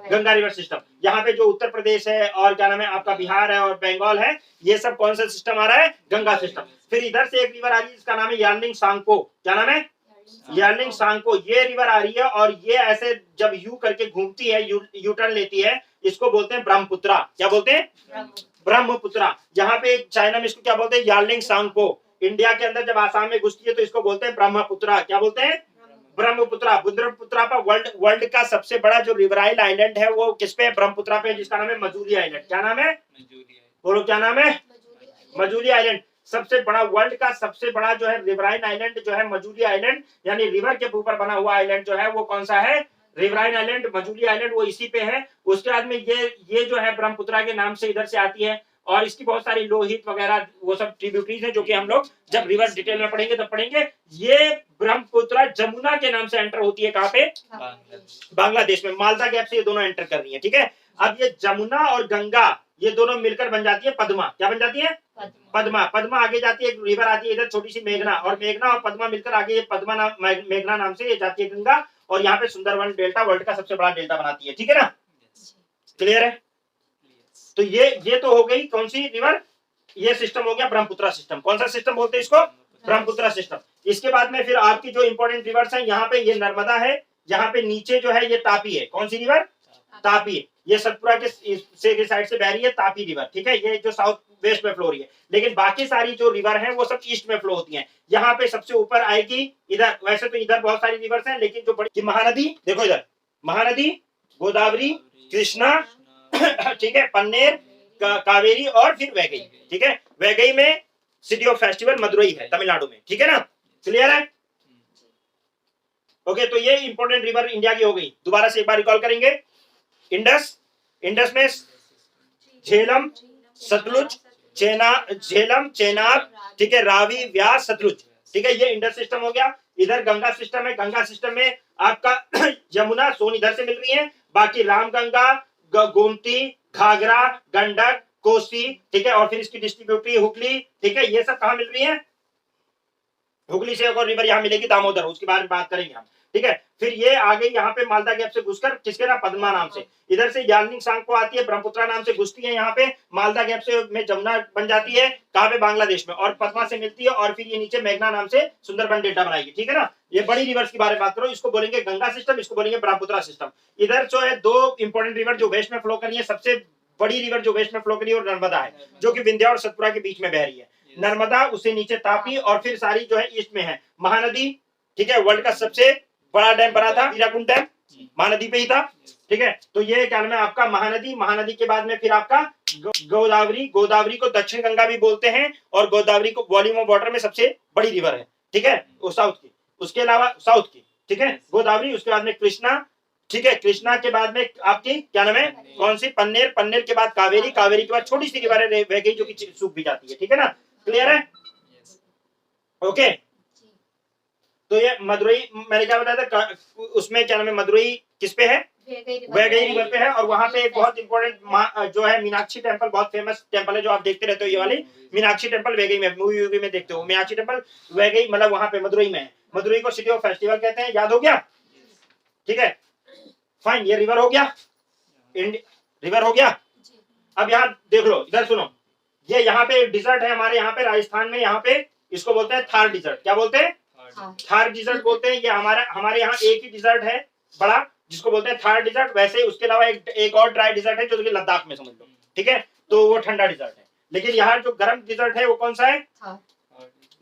S1: Ganga river system. यहाँ पे जो उत्तर प्रदेश है और क्या नाम है आपका बिहार है और बंगाल है, ये सब कौन सा सिस्टम आ रहा है? गंगा सिस्टम। फिर इधर से एक रिवर आ रही है जिसका नाम है यार्लिंग सांगपो। क्या नाम है? यार्लिंग सांगपो। ये रिवर आ रही है और ये ऐसे जब यू करके घूमती है, यू टर्न लेती है, इसको बोलते हैं ब्रह्मपुत्रा। क्या बोलते हैं? ब्रह्मपुत्रा। यहाँ पे चाइना में इसको क्या बोलते हैं? यार्लिंग सांगपो। इंडिया के अंदर जब आसाम में घुसती है तो इसको बोलते हैं ब्रह्मपुत्रा। क्या बोलते हैं? ब्रह्मपुत्रा। ब्रह्मपुत्रा पर वर्ल्ड का सबसे बड़ा जो रिवराइल आइलैंड है वो किस पे? ब्रह्मपुत्रा पे, जिसका नाम है मजूली आइलैंड। क्या नाम है? बोलो क्या नाम है? मजूली आइलैंड। सबसे बड़ा, वर्ल्ड का सबसे बड़ा जो है रिवराइन आइलैंड जो है मजूली आइलैंड, यानी रिवर के ऊपर बना हुआ आइलैंड जो है वो कौन सा है? रिवराइन आइलैंड, मजूली आइलैंड, वो इसी पे है। उसके बाद में ये जो है ब्रह्मपुत्रा के नाम से इधर से आती है, और इसकी बहुत सारी लोहित वगैरह वो सब ट्रिब्यूटरीज है, जो कि हम लोग जब रिवर डिटेल में पढ़ेंगे तब पढ़ेंगे। ये ब्रह्मपुत्रा जमुना के नाम से एंटर होती है। कहाँ पे? बांग्लादेश में। मालदा गैप से ये दोनों एंटर कर रही है। ठीक है, अब ये जमुना और गंगा ये दोनों मिलकर बन जाती है पद्मा। क्या बन जाती है? पद्मा। पद्मा आगे जाती है, एक रिवर आती है इधर छोटी सी मेघना, और मेघना और पद्मा मिलकर आगे ये पद्मा नाम, मेघना नाम से ये जाती है गंगा, और यहाँ पे सुंदरवन डेल्टा वर्ल्ड का सबसे बड़ा डेल्टा बनाती है। ठीक है ना? क्लियर है? तो ये तो हो गई कौन सी रिवर? ये सिस्टम हो गया ब्रह्मपुत्रा सिस्टम। कौन सा सिस्टम बोलते हैं इसको? ब्रह्मपुत्रा सिस्टम। इसके बाद में फिर आपकी जो इंपॉर्टेंट रिवर्स है, यहाँ पे ये नर्मदा है, यहाँ पे नीचे जो है ये तापी है। कौन सी रिवर? तापी। ये सतपुरा के साइड से बह रही है तापी रिवर। ठीक है, ये जो साउथ वेस्ट में फ्लो हो रही है, लेकिन बाकी सारी जो रिवर है वो सब ईस्ट में फ्लो होती हैं। यहाँ पे सबसे ऊपर आएगी इधर, वैसे तो इधर बहुत सारी रिवर्स हैं, लेकिन जो बड़ी महानदी देखो इधर, महानदी, गोदावरी, कृष्णा, ठीक है, पन्नेर, कावेरी और फिर वैगई। ठीक है, वैगई में सिटी ऑफ फेस्टिवल मदुरई है तमिलनाडु में। ठीक है ना? क्लियर है? ओके, तो ये इंपॉर्टेंट रिवर इंडिया की हो गई। दोबारा से एक बार रिकॉल करेंगे। इंडस, इंडस में झेलम, सतलुज, झेलम, चेनाब, ठीक है, रावी, व्यास, सतलुज। ठीक है, ये इंडस सिस्टम हो गया। इधर गंगा सिस्टम है। गंगा सिस्टम में आपका यमुना, सोन इधर से मिल रही है, बाकी रामगंगा, गोमती, घाघरा, गंडक, कोसी, ठीक है, और फिर इसकी डिस्ट्रीब्यूटरी हुगली। ठीक है, ये सब कहाँ मिल रही है? हुगली से एक और रिवर यहाँ मिलेगी दामोदर, उसके बारे में बात करेंगे हम। ठीक है, फिर ये आ गई यहाँ पे मालदा गैप से घुसकर किसके नाम? पद्मा नाम से। इधर से यार्लिंग सांगपो आती है, ब्रह्मपुत्रा नाम से घुसती है यहाँ पे, मालदा गैप से में जमुना बन जाती है। कहाँ पे? बांग्लादेश में। और पद्मा से मिलती है, और फिर ये नीचे मेघना नाम से सुंदरबन डेल्टा बनाएगी। ठीक है ना? ये बड़ी रिवर्स की बारे में बात करो, इसको बोलेंगे गंगा सिस्टम, इसको बोलेंगे ब्रह्मपुत्रा सिस्टम। इधर जो है दो इंपॉर्टेंट रिवर जो वेस्ट में फ्लो कर रही है, सबसे बड़ी रिवर जो वेस्ट में फ्लो कर रही है और नर्मदा है, जो कि विंध्या और सतपुरा के बीच में बह रही है। नर्मदा, उससे नीचे तापी, और फिर सारी जो है ईस्ट में है महानदी। ठीक है, वर्ल्ड का सबसे बड़ा डैम बना था हीराकुंड डैम, महानदी पे ही था। ठीक है, तो ये क्या नाम है आपका? महानदी। महानदी के बाद में फिर आपका गोदावरी। गोदावरी को दक्षिण गंगा भी बोलते हैं, और गोदावरी को वॉल्यूम ऑफ वाटर में सबसे बड़ी रिवर है। ठीक है, वो साउथ की, उसके अलावा साउथ की। ठीक है, गोदावरी। उसके बाद में कृष्णा। ठीक है, कृष्णा के बाद में आपकी क्या नाम है? कौन सी? पन्नेर। पन्नेर के बाद कावेरी। कावेरी के बाद छोटी सी रिवर है वैगई, जो कि सूख भी जाती है। ठीक है ना? क्लियर है? ओके, तो ये मदुरई, मैंने क्या बताया था उसमें, क्या नाम है, मदुरई किस पे है? वैगई रिवर पे है। और वहां पे एक बहुत इंपॉर्टेंट जो है मीनाक्षी टेम्पल, बहुत फेमस टेम्पल है, जो आप देखते रहते हो, ये वाली मीनाक्षी टेम्पल वैगई में, मूवी में देखते हो। मीनाक्षी टेम्पल वैगई, मतलब वहां पे मदुरई में है। मदुरई को सिटी ऑफ फेस्टिवल कहते हैं। याद हो गया? ठीक है, फाइन। ये रिवर हो गया, रिवर हो गया। अब यहाँ देख लो, इधर सुनो, ये यहाँ पे डिजर्ट है हमारे यहाँ पे राजस्थान में, यहाँ पे इसको बोलते हैं थार डिजर्ट। क्या बोलते हैं? थार डिजर्ट बोलते हैं। ये हमारे यहाँ एक ही डिजर्ट है बड़ा, जिसको बोलते हैं थार डिजर्ट। वैसे उसके अलावा एक और ड्राई डिजर्ट है, जो कि लद्दाख में, समझ लो। ठीक है, तो वो ठंडा डिजर्ट है। लेकिन यहाँ जो गर्म डिजर्ट है वो कौन सा है?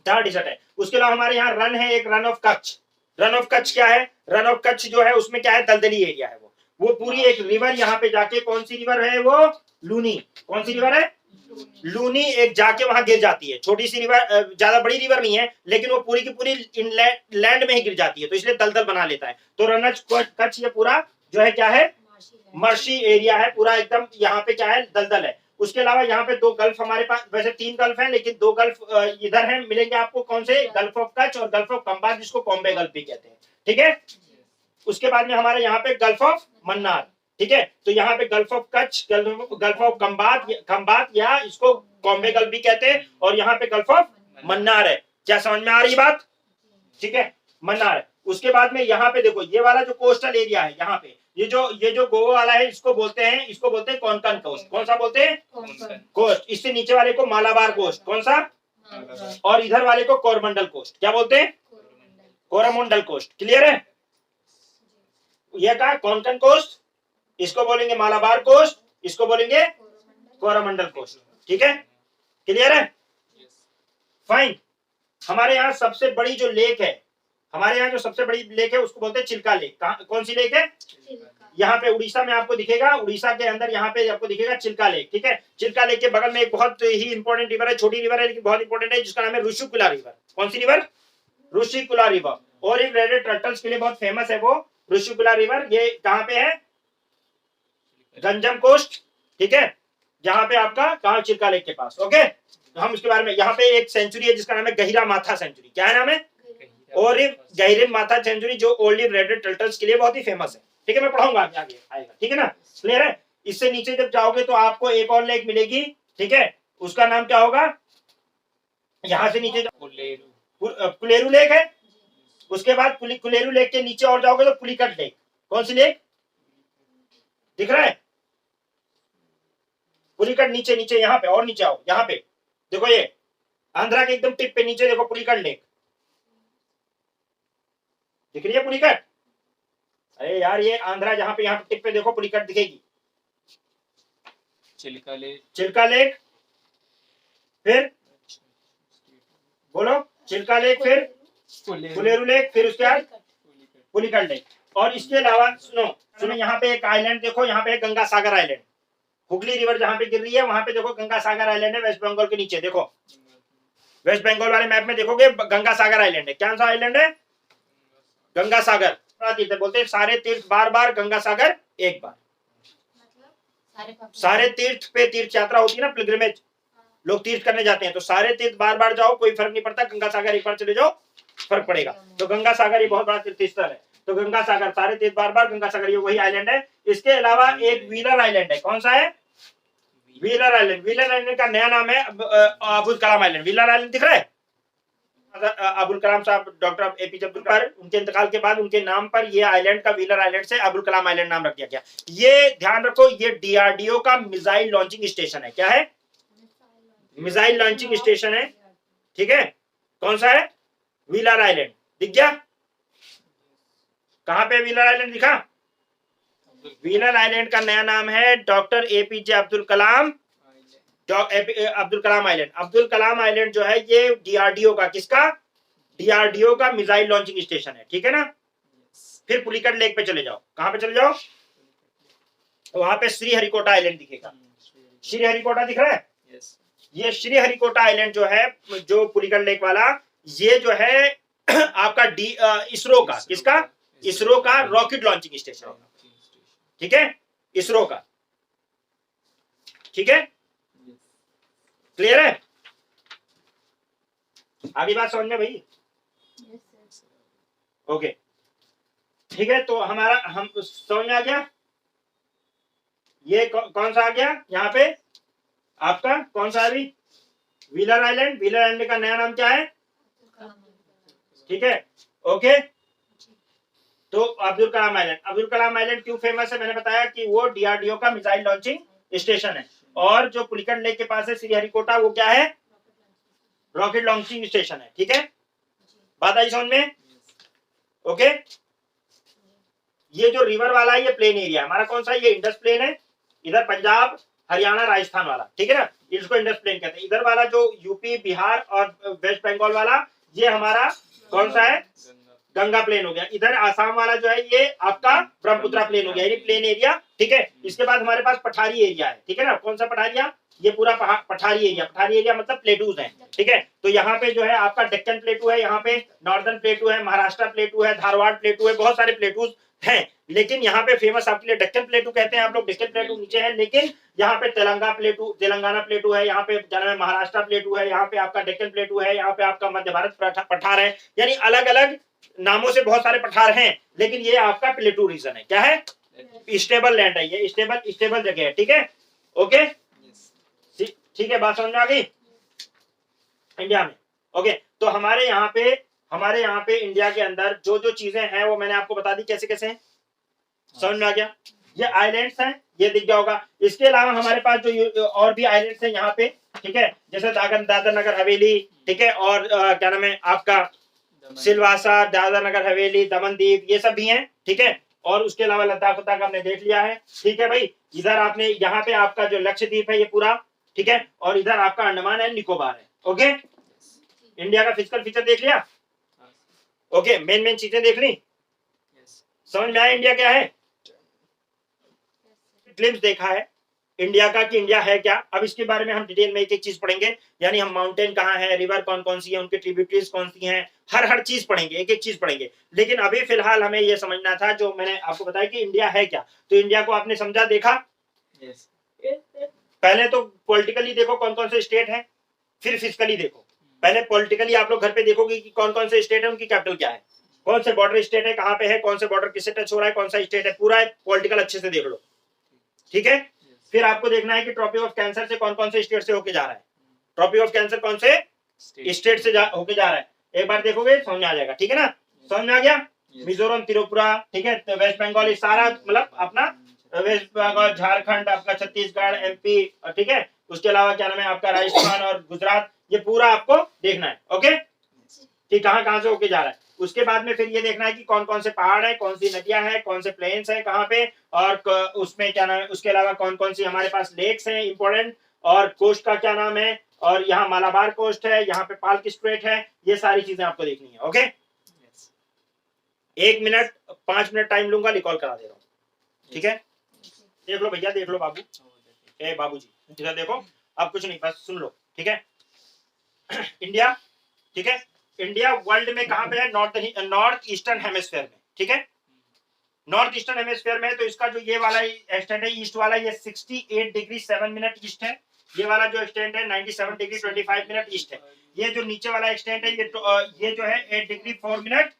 S1: थार डिजर्ट है। उसके अलावा हमारे यहाँ रन है एक, run of Kutch. Run of Kutch क्या है? रन ऑफ कच्छ जो है उसमें क्या है? दलदली एरिया है वो पूरी एक रिवर यहाँ पे जाके, कौन सी रिवर है वो? लूनी। कौन सी रिवर है? लूनी। एक जाके वहां गिर जाती है, छोटी सी रिवर, ज्यादा बड़ी रिवर नहीं है, लेकिन वो पूरी की पूरी लैंड में ही गिर जाती है, तो इसलिए दलदल बना लेता है। तो रन ऑफ कच्छ ये पूरा जो है क्या है? मर्शी एरिया है पूरा एकदम। यहाँ पे क्या है? दलदल है। उसके अलावा यहाँ पे दो गल्फ हमारे पास, वैसे 3 गल्फ हैं, लेकिन 2 गल्फ इधर हैं, मिलेंगे आपको। कौन से? गल्फ ऑफ कच्छ और गल्फ ऑफ कंबात, जिसको कॉम्बे गल्फ भी कहते हैं। ठीक है, उसके बाद में हमारे यहाँ पे गल्फ ऑफ मन्नार। ठीक है, तो यहाँ पे gulf of Kutch, gulf of Khambhat, या इसको कॉम्बे गल्फ भी कहते हैं, और यहाँ पे गल्फ ऑफ मन्नार है। क्या समझ में आ रही बात? ठीक है, मन्नार है। उसके बाद में यहाँ पे देखो, ये वाला जो कोस्टल एरिया है, यहाँ पे ये जो गोवा वाला है, इसको बोलते हैं कोंकण कोस्ट। कौन सा बोलते हैं? कोस्ट। इससे नीचे वाले को मालाबार कोस्ट। कौन सा? और इधर वाले को कोरमंडल कोस्ट। क्या बोलते हैं? कोरमंडल कोस्ट। क्लियर है? ये कहा कोंकण कोस्ट, इसको बोलेंगे मालाबार कोस्ट, इसको बोलेंगे कोरोमंडल कोस्ट। ठीक है, क्लियर है? फाइन। हमारे यहाँ सबसे बड़ी जो लेक है, हमारे यहाँ जो सबसे बड़ी लेक है उसको बोलते हैं चिल्का लेक। कौन सी लेक है? यहाँ पे उड़ीसा में आपको दिखेगा, उड़ीसा के अंदर यहाँ पे आपको दिखेगा चिल्का लेक। ठीक है, चिल्का लेक के बगल में एक बहुत ही इंपॉर्टेंट रिवर है, छोटी रिवर है लेकिन बहुत इंपॉर्टेंट है, जिसका नाम है ऋषिकुला रिवर। कौन सी रिवर? ऋषिकुला रिवर। और एक रेडेड टर्टल्स के लिए बहुत फेमस है वो ऋषिकुला रिवर। ये कहाँ पे है? गंजम कोस्ट। ठीक है, जहां पे आपका कहा चिल्का लेक के पास। ओके, तो हम उसके बारे में, यहाँ पे एक सेंचुरी है जिसका नाम है गहिरा माथा सेंचुरी। क्या है नाम है? और गहिरे माथा सेंचुरी, जो ओलिव रेडेड टर्टल्स के लिए बहुत ही फेमस है। ठीक है, मैं पढ़ाऊंगा आगे आएगा। ठीक है ना, क्लियर है? इससे नीचे जब जाओगे तो आपको एक और लेक मिलेगी। ठीक है, उसका नाम क्या होगा? यहां से नीचे कुलेरू लेक है। उसके बाद कुलेरू लेक के नीचे और जाओगे तो पुलिकट लेक। कौन सी लेक दिख रहा है? पुलिकट नीचे नीचे, यहाँ पे और नीचे आओ, यहाँ पे देखो, ये आंध्रा के एकदम टिप पे नीचे देखो पुलिकट लेक दिख रही है। पुलिकट, अरे यार ये आंध्रा, जहां पे यहाँ पे टिप पे देखो पुलिकट दिखेगी।
S2: चिल्का लेक,
S1: चिल्का लेक, फिर बोलो चिल्का लेक, फिर कुलेरू लेक, फिर उसके बाद पुलिकट लेक। और इसके अलावा सुनो यहाँ पे एक आइलैंड देखो, यहाँ पे गंगा सागर आइलैंड। हुगली रिवर जहां पे गिर रही है वहां पे देखो गंगा सागर आइलैंड है, वेस्ट बंगाल के नीचे। देखो वेस्ट बंगाल वाले मैप में देखोगे गंगा सागर आइलैंड है। क्या सा आइलैंड है? गंगा सागर। तीर्थ बोलते हैं, सारे तीर्थ बार बार, गंगा सागर एक बार। सारे तीर्थ पे तीर्थ यात्रा होती है ना, पिलग्रिमेज, लोग तीर्थ करने जाते हैं, तो सारे तीर्थ बार बार जाओ, कोई फर्क नहीं पड़ता। गंगा सागर एक बार चले जाओ, फर्क पड़ेगा। तो गंगा सागर ये बहुत बड़ा तीर्थ स्थल है। तो गंगा सागर, सारे तीर्थ बार बार, गंगा सागर, ये वही आइलैंड है। इसके अलावा एक व्हीलर आइलैंड है। कौन सा है? Wheeler island. व्हीलर आइलैंड का नया नाम है Abul Kalam island. Wheeler island दिख रहा है? अबुल कलाम साहब, डॉक्टर एपीजे अब्दुल कलाम, उनके इंतकाल के बाद उनके नाम पर ये आइलैंड का, व्हीलर आइलैंड से अबुल कलाम आइलैंड नाम रख दिया गया। ये ध्यान रखो, ये डीआरडीओ का मिसाइल लॉन्चिंग स्टेशन है। क्या है? मिसाइल लॉन्चिंग स्टेशन है। ठीक है, कौन सा है? Wheeler island. दिख गया? कहां पे व्हीलर आइलैंड दिखा? व्हीलर आइलैंड का नया नाम है doctor APJ Abdul Kalam, Abdul Kalam island. Abdul Kalam island जो है ये डीआरडीओ का, किसका? डीआरडीओ का मिसाइल लॉन्चिंग स्टेशन है। ठीक है ना। फिर पुलिकट लेक पे चले जाओ। कहां पे चले जाओ? वहां पे श्रीहरिकोटा आइलैंड दिखेगा। श्रीहरिकोटा दिख रहा है? ये श्रीहरिकोटा आइलैंड जो है, जो पुलिकट लेक वाला, ये जो है आपका इसरो का, किसका? इसरो का रॉकेट लॉन्चिंग स्टेशन है। ठीक है, इसरो का। ठीक है, क्लियर है? आगे बात समझ में भाई? ओके, ठीक है। तो हमारा, हम समझ में आ गया? ये कौन सा आ गया? यहाँ पे आपका कौन सा अभी? Wheeler island. व्हीलर आइलैंड का नया नाम क्या है? ठीक है, ओके। तो अब्दुल कलाम आइलैंड। अब्दुल कलाम आइलैंड क्यों फेमस है? मैंने बताया कि वो डीआरडीओ का मिसाइल लॉन्चिंग स्टेशन है। और जो पुलिकट लेक के पास है श्रीहरिकोटा, वो क्या है? रॉकेट लॉन्चिंग स्टेशन है। ठीक है, बात आई समझ में? ओके। ये जो रिवर वाला है ये प्लेन एरिया हमारा कौन सा है? ये इंडस प्लेन है। इधर पंजाब, हरियाणा, राजस्थान वाला। ठीक है ना, इसको इंडस प्लेन कहते हैं। इधर वाला जो यूपी, बिहार और वेस्ट बंगाल वाला, ये हमारा कौन सा है? गंगा प्लेन हो गया। इधर आसाम वाला जो है ये आपका ब्रह्मपुत्रा प्लेन हो गया, यानी प्लेन एरिया। ठीक है, इसके बाद हमारे पास पठारी एरिया है। ठीक है ना, कौन सा पठारिया? ये पूरा पठारी एरिया। पठारी एरिया मतलब प्लेटूज है। ठीक है, तो यहाँ पे जो है आपका डेक्कन प्लेटू है, यहाँ पे नॉर्दर्न प्लेटू है, महाराष्ट्र प्लेटू है, धारवाड़ प्लेटू है, बहुत सारे प्लेटूज हैं। लेकिन यहाँ पे फेमस आपके लिए डेक्कन प्लेटू कहते हैं आप लोग। डेक्कन प्लेटू नीचे है, लेकिन यहाँ पे तेलंगाना प्लेटू है, यहाँ पे महाराष्ट्र प्लेटू है, यहाँ पे आपका डेक्कन प्लेटू है, यहाँ पे आपका मध्य भारत पठार है। यानी अलग अलग नामों से बहुत सारे पठार हैं, लेकिन ये आपका प्लेटू रीजन है। क्या है? स्टेबल लैंड है, ये स्टेबल जगह है। ठीक है, ओके, ठीक है, बात समझ में आ गई? इंडिया में। ओके, तो हमारे यहाँ पे इंडिया के अंदर जो जो चीजें हैं वो मैंने आपको बता दी, कैसे कैसे हैं। समझ में आ गया? ये आइलैंड्स हैं, ये दिख गया होगा। इसके अलावा हमारे पास जो और भी आइलैंड्स हैं यहाँ पे, ठीक है, जैसे दादर नगर हवेली, ठीक है, और क्या नाम है आपका, सिलवासा, दादर नगर हवेली, दमन दीव, ये सब भी हैं। ठीक है, और उसके अलावा लद्दाख वद्दाख आपने देख लिया है, ठीक है भाई। इधर आपने यहाँ पे आपका जो लक्षद्वीप है ये पूरा, ठीक है, और इधर आपका अंडमान एंड निकोबार है। ओके, इंडिया का फिजिकल फीचर देख लिया। ओके, मेन मेन चीजें देख ली, समझ में आया इंडिया क्या है। ग्लिम्स देखा है इंडिया का कि इंडिया है क्या। अब इसके बारे में हम डिटेल में एक एक चीज पढ़ेंगे, यानी हम माउंटेन कहाँ है, रिवर कौन कौन सी है, उनके ट्रिब्यूटरीज कौन सी हैं, हर चीज पढ़ेंगे, एक एक चीज पढ़ेंगे। लेकिन अभी फिलहाल हमें यह समझना था, जो मैंने आपको बताया कि इंडिया है क्या। तो इंडिया को आपने समझा, देखा। पहले तो पॉलिटिकली देखो कौन कौन से स्टेट है, फिर फिजिकली देखो। पहले पॉलिटिकली आप लोग घर पे देखोगे कि कौन कौन से स्टेट है, उनकी कैपिटल क्या है, कौन से बॉर्डर स्टेट है, कहाँ पे है, कौन से बॉर्डर किससे टच हो रहा है, कौन सा स्टेट है, पूरा पॉलिटिकल अच्छे से देख लो, ठीक है। फिर आपको देखना है कि ट्रॉपी ऑफ कैंसर से कौन कौन से स्टेट से होके जा रहा है, ट्रॉपी ऑफ कैंसर कौन से स्टेट से होके जा रहा है, एक बार देखोगे समझ में आ जाएगा, ठीक है ना। समझ में आ गया। मिजोरम, त्रिपुरा, ठीक है, तो वेस्ट बंगाल, ये सारा मतलब अपना वेस्ट बंगाल, झारखंड, आपका छत्तीसगढ़, एमपी, ठीक है। उसके अलावा क्या नाम है आपका राजस्थान और गुजरात, ये पूरा आपको देखना है। ओके, ठीक, कहाँ कहाँ से होके जा रहा है। उसके बाद में फिर ये देखना है कि कौन कौन से पहाड़ है, कौन सी नदियां हैं, कौन से प्लेन्स है कहाँ पे, और उसमें क्या नाम है, उसके अलावा कौन कौन सी हमारे पास लेक्स हैं इंपॉर्टेंट, और कोस्ट का क्या नाम है, और यहाँ मालाबार कोस्ट है, यहाँ पे पाल्क स्ट्रेट है, ये सारी चीजें आपको देखनी है। ओके, 1 मिनट 5 मिनट टाइम लूंगा, रिकॉल करा दे रहा हूँ, ठीक है। देख लो भैया, देख लो बाबू, ए बाबूजी, इधर देखो, अब कुछ नहीं, बस सुन लो, ठीक है। इंडिया, ठीक है, इंडिया वर्ल्ड में कहां पे है, नॉर्थ ईस्टर्न हेमिस्फीयर में, ठीक है, नॉर्थ ईस्टर्न हेमिस्फीयर में। तो इसका जो ये वाला एक्सटेंट है ईस्ट वाला, ये 68 डिग्री 7 मिनट ईस्ट है। ये वाला जो एक्सटेंट है 97 डिग्री 25 मिनट ईस्ट है। ये जो नीचे वाला एक्सटेंट है ये जो है 8 डिग्री 4 मिनट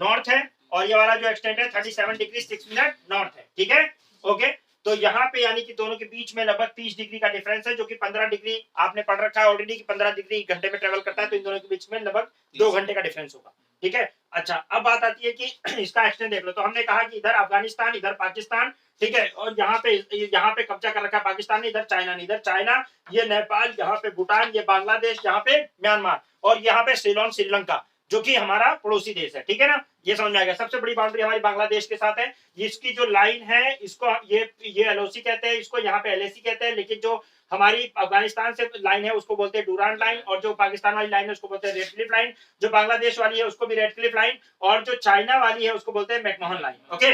S1: नॉर्थ है, और ये वाला जो एक्सटेंट है 37 डिग्री 6 मिनट नॉर्थ है, ठीक है। ओके, तो यहाँ पे यानी कि दोनों के बीच में लगभग 30 डिग्री का डिफरेंस है, जो कि 15 डिग्री आपने पढ़ रखा है ऑलरेडी कि 15 डिग्री घंटे में ट्रेवल करता है, तो इन दोनों के बीच में लगभग 2 घंटे का डिफरेंस होगा, ठीक है। अच्छा, अब बात आती है कि इसका एक्सटेंट देख लो। तो हमने कहा कि इधर अफगानिस्तान, इधर पाकिस्तान, ठीक है, और यहाँ पे कब्जा कर रखा है पाकिस्तान ने, इधर चाइना ने, इधर चाइना, ये नेपाल, यहाँ पे भूटान, ये बांग्लादेश, यहाँ पे म्यांमार, और यहाँ पे सीलोन श्रीलंका, जो कि हमारा पड़ोसी देश है, ठीक है ना। ये समझ में आ गया। सबसे बड़ी बाउंड्री हमारी बांग्लादेश के साथ है। इसकी जो लाइन है, इसको ये एलओसी कहते हैं, इसको यहाँ पे एलएसी कहते हैं, लेकिन जो हमारी अफगानिस्तान से लाइन है उसको बोलते हैं डूरांड लाइन, और जो पाकिस्तान वाली लाइन है उसको बोलते हैं रेड क्लिफ लाइन, जो बांग्लादेश वाली है उसको भी रेड क्लिफ लाइन, और जो चाइना वाली है उसको बोलते हैं मैकमोहन लाइन। ओके,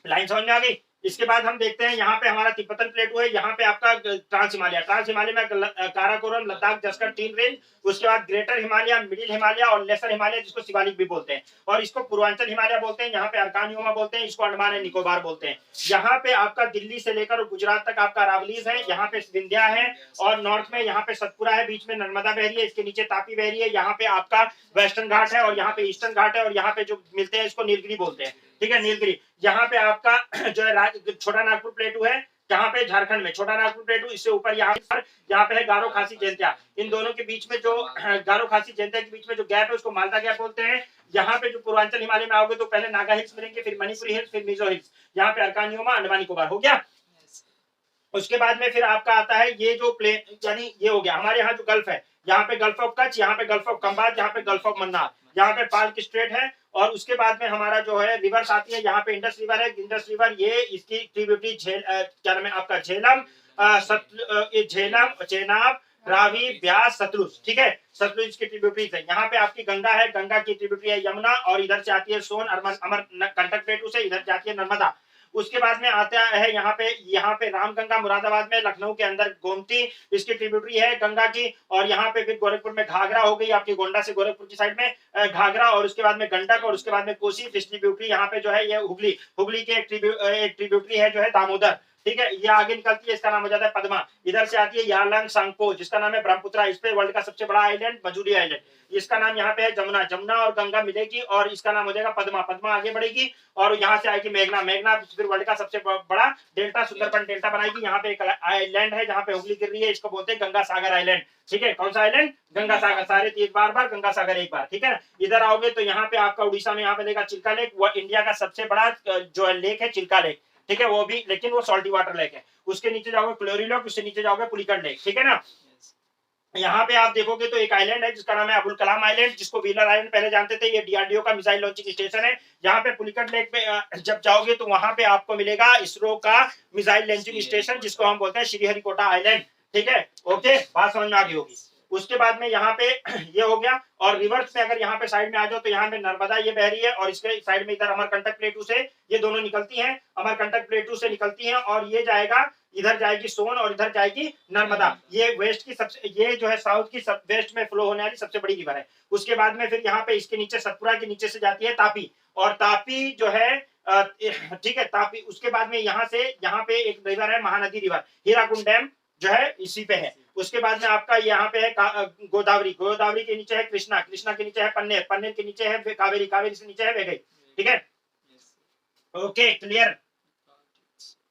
S1: लाइन समझ में आ गई। इसके बाद हम देखते हैं यहाँ पे हमारा तिब्बतन प्लेटू है, यहाँ पे आपका ट्रांस हिमालय में काराकोरम, लद्दाख, जस्कर 3 रेंज, उसके बाद ग्रेटर हिमालय, मिडिल हिमालय और लेसर हिमालय, जिसको शिवालिक भी बोलते हैं, और इसको पूर्वांचल हिमालय बोलते हैं, यहाँ पे अर्कान योमा बोलते हैं, इसको अंडमान एंड निकोबार बोलते हैं। यहाँ पे आपका दिल्ली से लेकर गुजरात तक आपका अरावलीज है, यहाँ पे विंध्या है, और नॉर्थ में यहाँ पे सतपुरा है, बीच में नर्मदा बह रही है, इसके नीचे तापी बह रही है, यहाँ पे आपका वेस्टर्न घाट है, और यहाँ पे ईस्टर्न घाट है, और यहाँ पे जो मिलते हैं इसको नीलगिरी बोलते हैं, ठीक है, नीलगिरी। यहाँ पे आपका जो है छोटा नागपुर प्लेटू है, जहाँ पे झारखंड में छोटा नागपुर प्लेटू, इससे ऊपर यहाँ पे है गारो खासी जयंतिया। इन दोनों के बीच में जो गारो खासी जयंतिया के बीच में जो गैप है उसको मालदा गैप बोलते हैं। यहाँ पे जो पूर्वांचल हिमालय में आओगे तो पहले नागा हिल्स मिलेंगे, फिर मणिपुरी हिल्स, फिर मिजो हिल्स, यहाँ पे अर्कान योमा, अंडमान निकोबार हो गया। उसके बाद में फिर आपका आता है ये जो प्लेन, यानी ये हो गया हमारे यहाँ जो गल्फ है, यहाँ पे गल्फ ऑफ कच्छ, यहाँ पे गल्फ ऑफ खंबात, यहाँ पे गल्फ ऑफ मन्नार, यहाँ पे पाल्क स्ट्रेट है, और उसके बाद में हमारा जो है रिवर्स आती है, यहाँ पे इंडस रिवर है, इंडस रिवर, ये इसकी ट्रिब्यूटरी क्या नाम है आपका झेलम, चेनाब, रावी, ब्यास, सतलुज, ठीक है, सतलुज की ट्रिब्यूटरीज है। यहाँ पे आपकी गंगा है, गंगा की ट्रिब्यूटरी है यमुना, और इधर से आती है सोन, कंटक प्लेटू से, इधर जाती है नर्मदा। उसके बाद में आता है यहाँ पे रामगंगा मुरादाबाद में, लखनऊ के अंदर गोमती इसकी ट्रिब्यूटरी है गंगा की, और यहाँ पे फिर गोरखपुर में घाघरा हो गई आपकी, गोंडा से गोरखपुर की साइड में घाघरा, और उसके बाद में गंडक, और उसके बाद में कोसी ट्रिब्यूटरी यहाँ पे जो है ये हुगली के एक ट्रिब्यूटरी है जो है दामोदर, ठीक है, ये आगे निकलती है, इसका नाम हो जाता है पद्मा। इधर से आती है यारलंग सांगपो, जिसका नाम है ब्रह्मपुत्रा, इस पे वर्ल्ड का सबसे बड़ा आइलैंड मजूरी आइलैंड, इसका नाम यहाँ पे है जमुना, जमुना और गंगा मिलेगी, और इसका नाम हो जाएगा पद्मा, पद्मा आगे बढ़ेगी, और यहाँ से आएगी मेघना, मेघना फिर वर्ल्ड का सबसे बड़ा डेल्टा, सुंदरबन डेल्टा बनाएगी। यहाँ पे एक आइलैंड है जहाँ पे हुगली गिर रही है, इसको बोलते हैं गंगा सागर आइलैंड, ठीक है, कौन सा आइलैंड, गंगा सागर, सारे तीन बार गंगा सागर एक बार, ठीक है। इधर आओगे तो यहाँ पे आपका उड़ीसा में यहाँ पे देखा चिल्का लेक, वो इंडिया का सबसे बड़ा जो है लेक है चिल्का लेक, ठीक है, वो भी, लेकिन वो सॉल्टी वाटर लेक है। उसके नीचे जाओगे क्लोरी लेक, उससे नीचे जाओगे पुलिकट लेक, ठीक है ना। यहाँ पे आप देखोगे तो एक आइलैंड है जिसका नाम है अबुल कलाम आइलैंड, जिसको व्हीलर आइलैंड पहले जानते थे। ये डीआरडीओ का मिसाइल लॉन्चिंग स्टेशन है। यहाँ पे पुलिकट लेक पे जब जाओगे तो वहां पे आपको मिलेगा इसरो का मिसाइल लॉन्चिंग स्टेशन, जिसको हम बोलते हैं श्रीहरिकोटा आइलैंड। ठीक है, ओके, बात समझ में आ गई होगी। उसके बाद में यहाँ पे ये हो गया। और रिवर्स में अगर यहाँ पे साइड में आ जाओ तो यहाँ पे नर्मदा ये बह रही है, और इसके साइड में इधर अमरकंटक प्लेटू से ये दोनों निकलती हैं, अमरकंटक प्लेटू से निकलती हैं, और ये जाएगा, इधर जाएगी सोन और इधर जाएगी नर्मदा। ये वेस्ट की सबसे, ये जो है साउथ की सब वेस्ट में फ्लो होने वाली सबसे बड़ी रिवर है। उसके बाद में फिर यहाँ पे इसके नीचे सतपुरा के नीचे से जाती है तापी, और तापी जो है ठीक है, तापी। उसके बाद में यहाँ से यहाँ पे एक रिवर है महानदी रिवर, हीराकुंड डैम जो है इसी पे है। उसके बाद में आपका यहाँ पे है गोदावरी, गोदावरी के नीचे है कृष्णा, कृष्णा के नीचे है पन्नेर, पन्नेर के नीचे है कावेरी, कावेरी से नीचे है वेगई। ठीक है, ओके, क्लियर,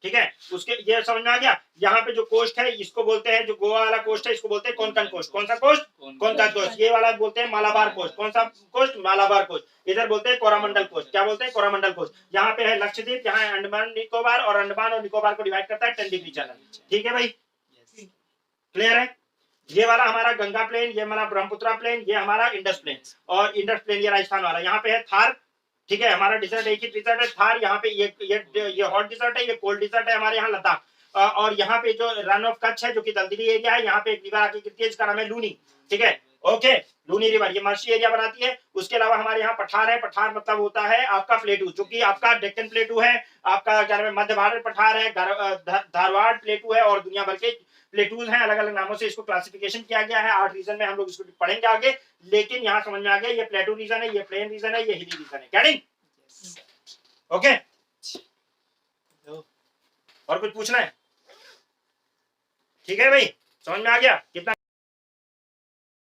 S1: ठीक है। उसके ये समझ में आ गया। यहाँ पे जो कोस्ट है इसको बोलते हैं, जो गोवा वाला कोस्ट है इसको बोलते हैं कोंकण कोस्ट। कौन सा कोस्ट? कोंकण कोस्ट। ये वाला बोलते हैं मालाबार कोस्ट। कौन सा कोस्ट? मालाबार कोस्ट। इधर बोलते हैं कोरामंडल कोस्ट। क्या बोलते हैं? कोरामंडल कोस्ट। यहाँ पे है लक्षद्वीप, यहाँ है अंडमान निकोबार, और अंडमान और निकोबार को डिवाइड करता है 10 डिग्री चैनल। ठीक है भाई, क्लियर है। ये वाला हमारा गंगा प्लेन, ये हमारा ब्रह्मपुत्रा प्लेन, ये हमारा इंडस प्लेन, और इंडस प्लेन ये राजस्थान वाला। यहाँ पे है थार, ठीक है, हमारा डिजर्ट एक ही डिजर्ट है थार। यहाँ पे ये हॉट डिजर्ट है, ये कोल्ड डिजर्ट है हमारे यहाँ लद्दाख। और यहाँ पे जो रन ऑफ कच्छ है जो कि दलदली एरिया है, यहाँ पे एक रिवर आके गिरती है जिसका नाम है लूनी। ठीक है, ओके, लूनी रिवर ये मार्शी एरिया बनाती है। उसके अलावा हमारे यहाँ पठार है, पठार मतलब होता है आपका प्लेटू, जो कि आपका डेक्कन प्लेटू है, आपका क्या नाम है मध्य भारत पठार है, धारवाड़ प्लेटू है, और दुनिया भर के प्लेटूज हैं, अलग अलग नामों से इसको क्लासिफिकेशन किया गया है 8 रीजन में। हम लोग इसको पढ़ेंगे आगे, लेकिन यहाँ समझ में आ गया ये प्लेटू रीजन है, ये प्लेन रीजन है, ये हिली रीजन है। क्या नहीं? ओके, और कुछ पूछना है? ठीक है भाई, समझ में आ गया कितना?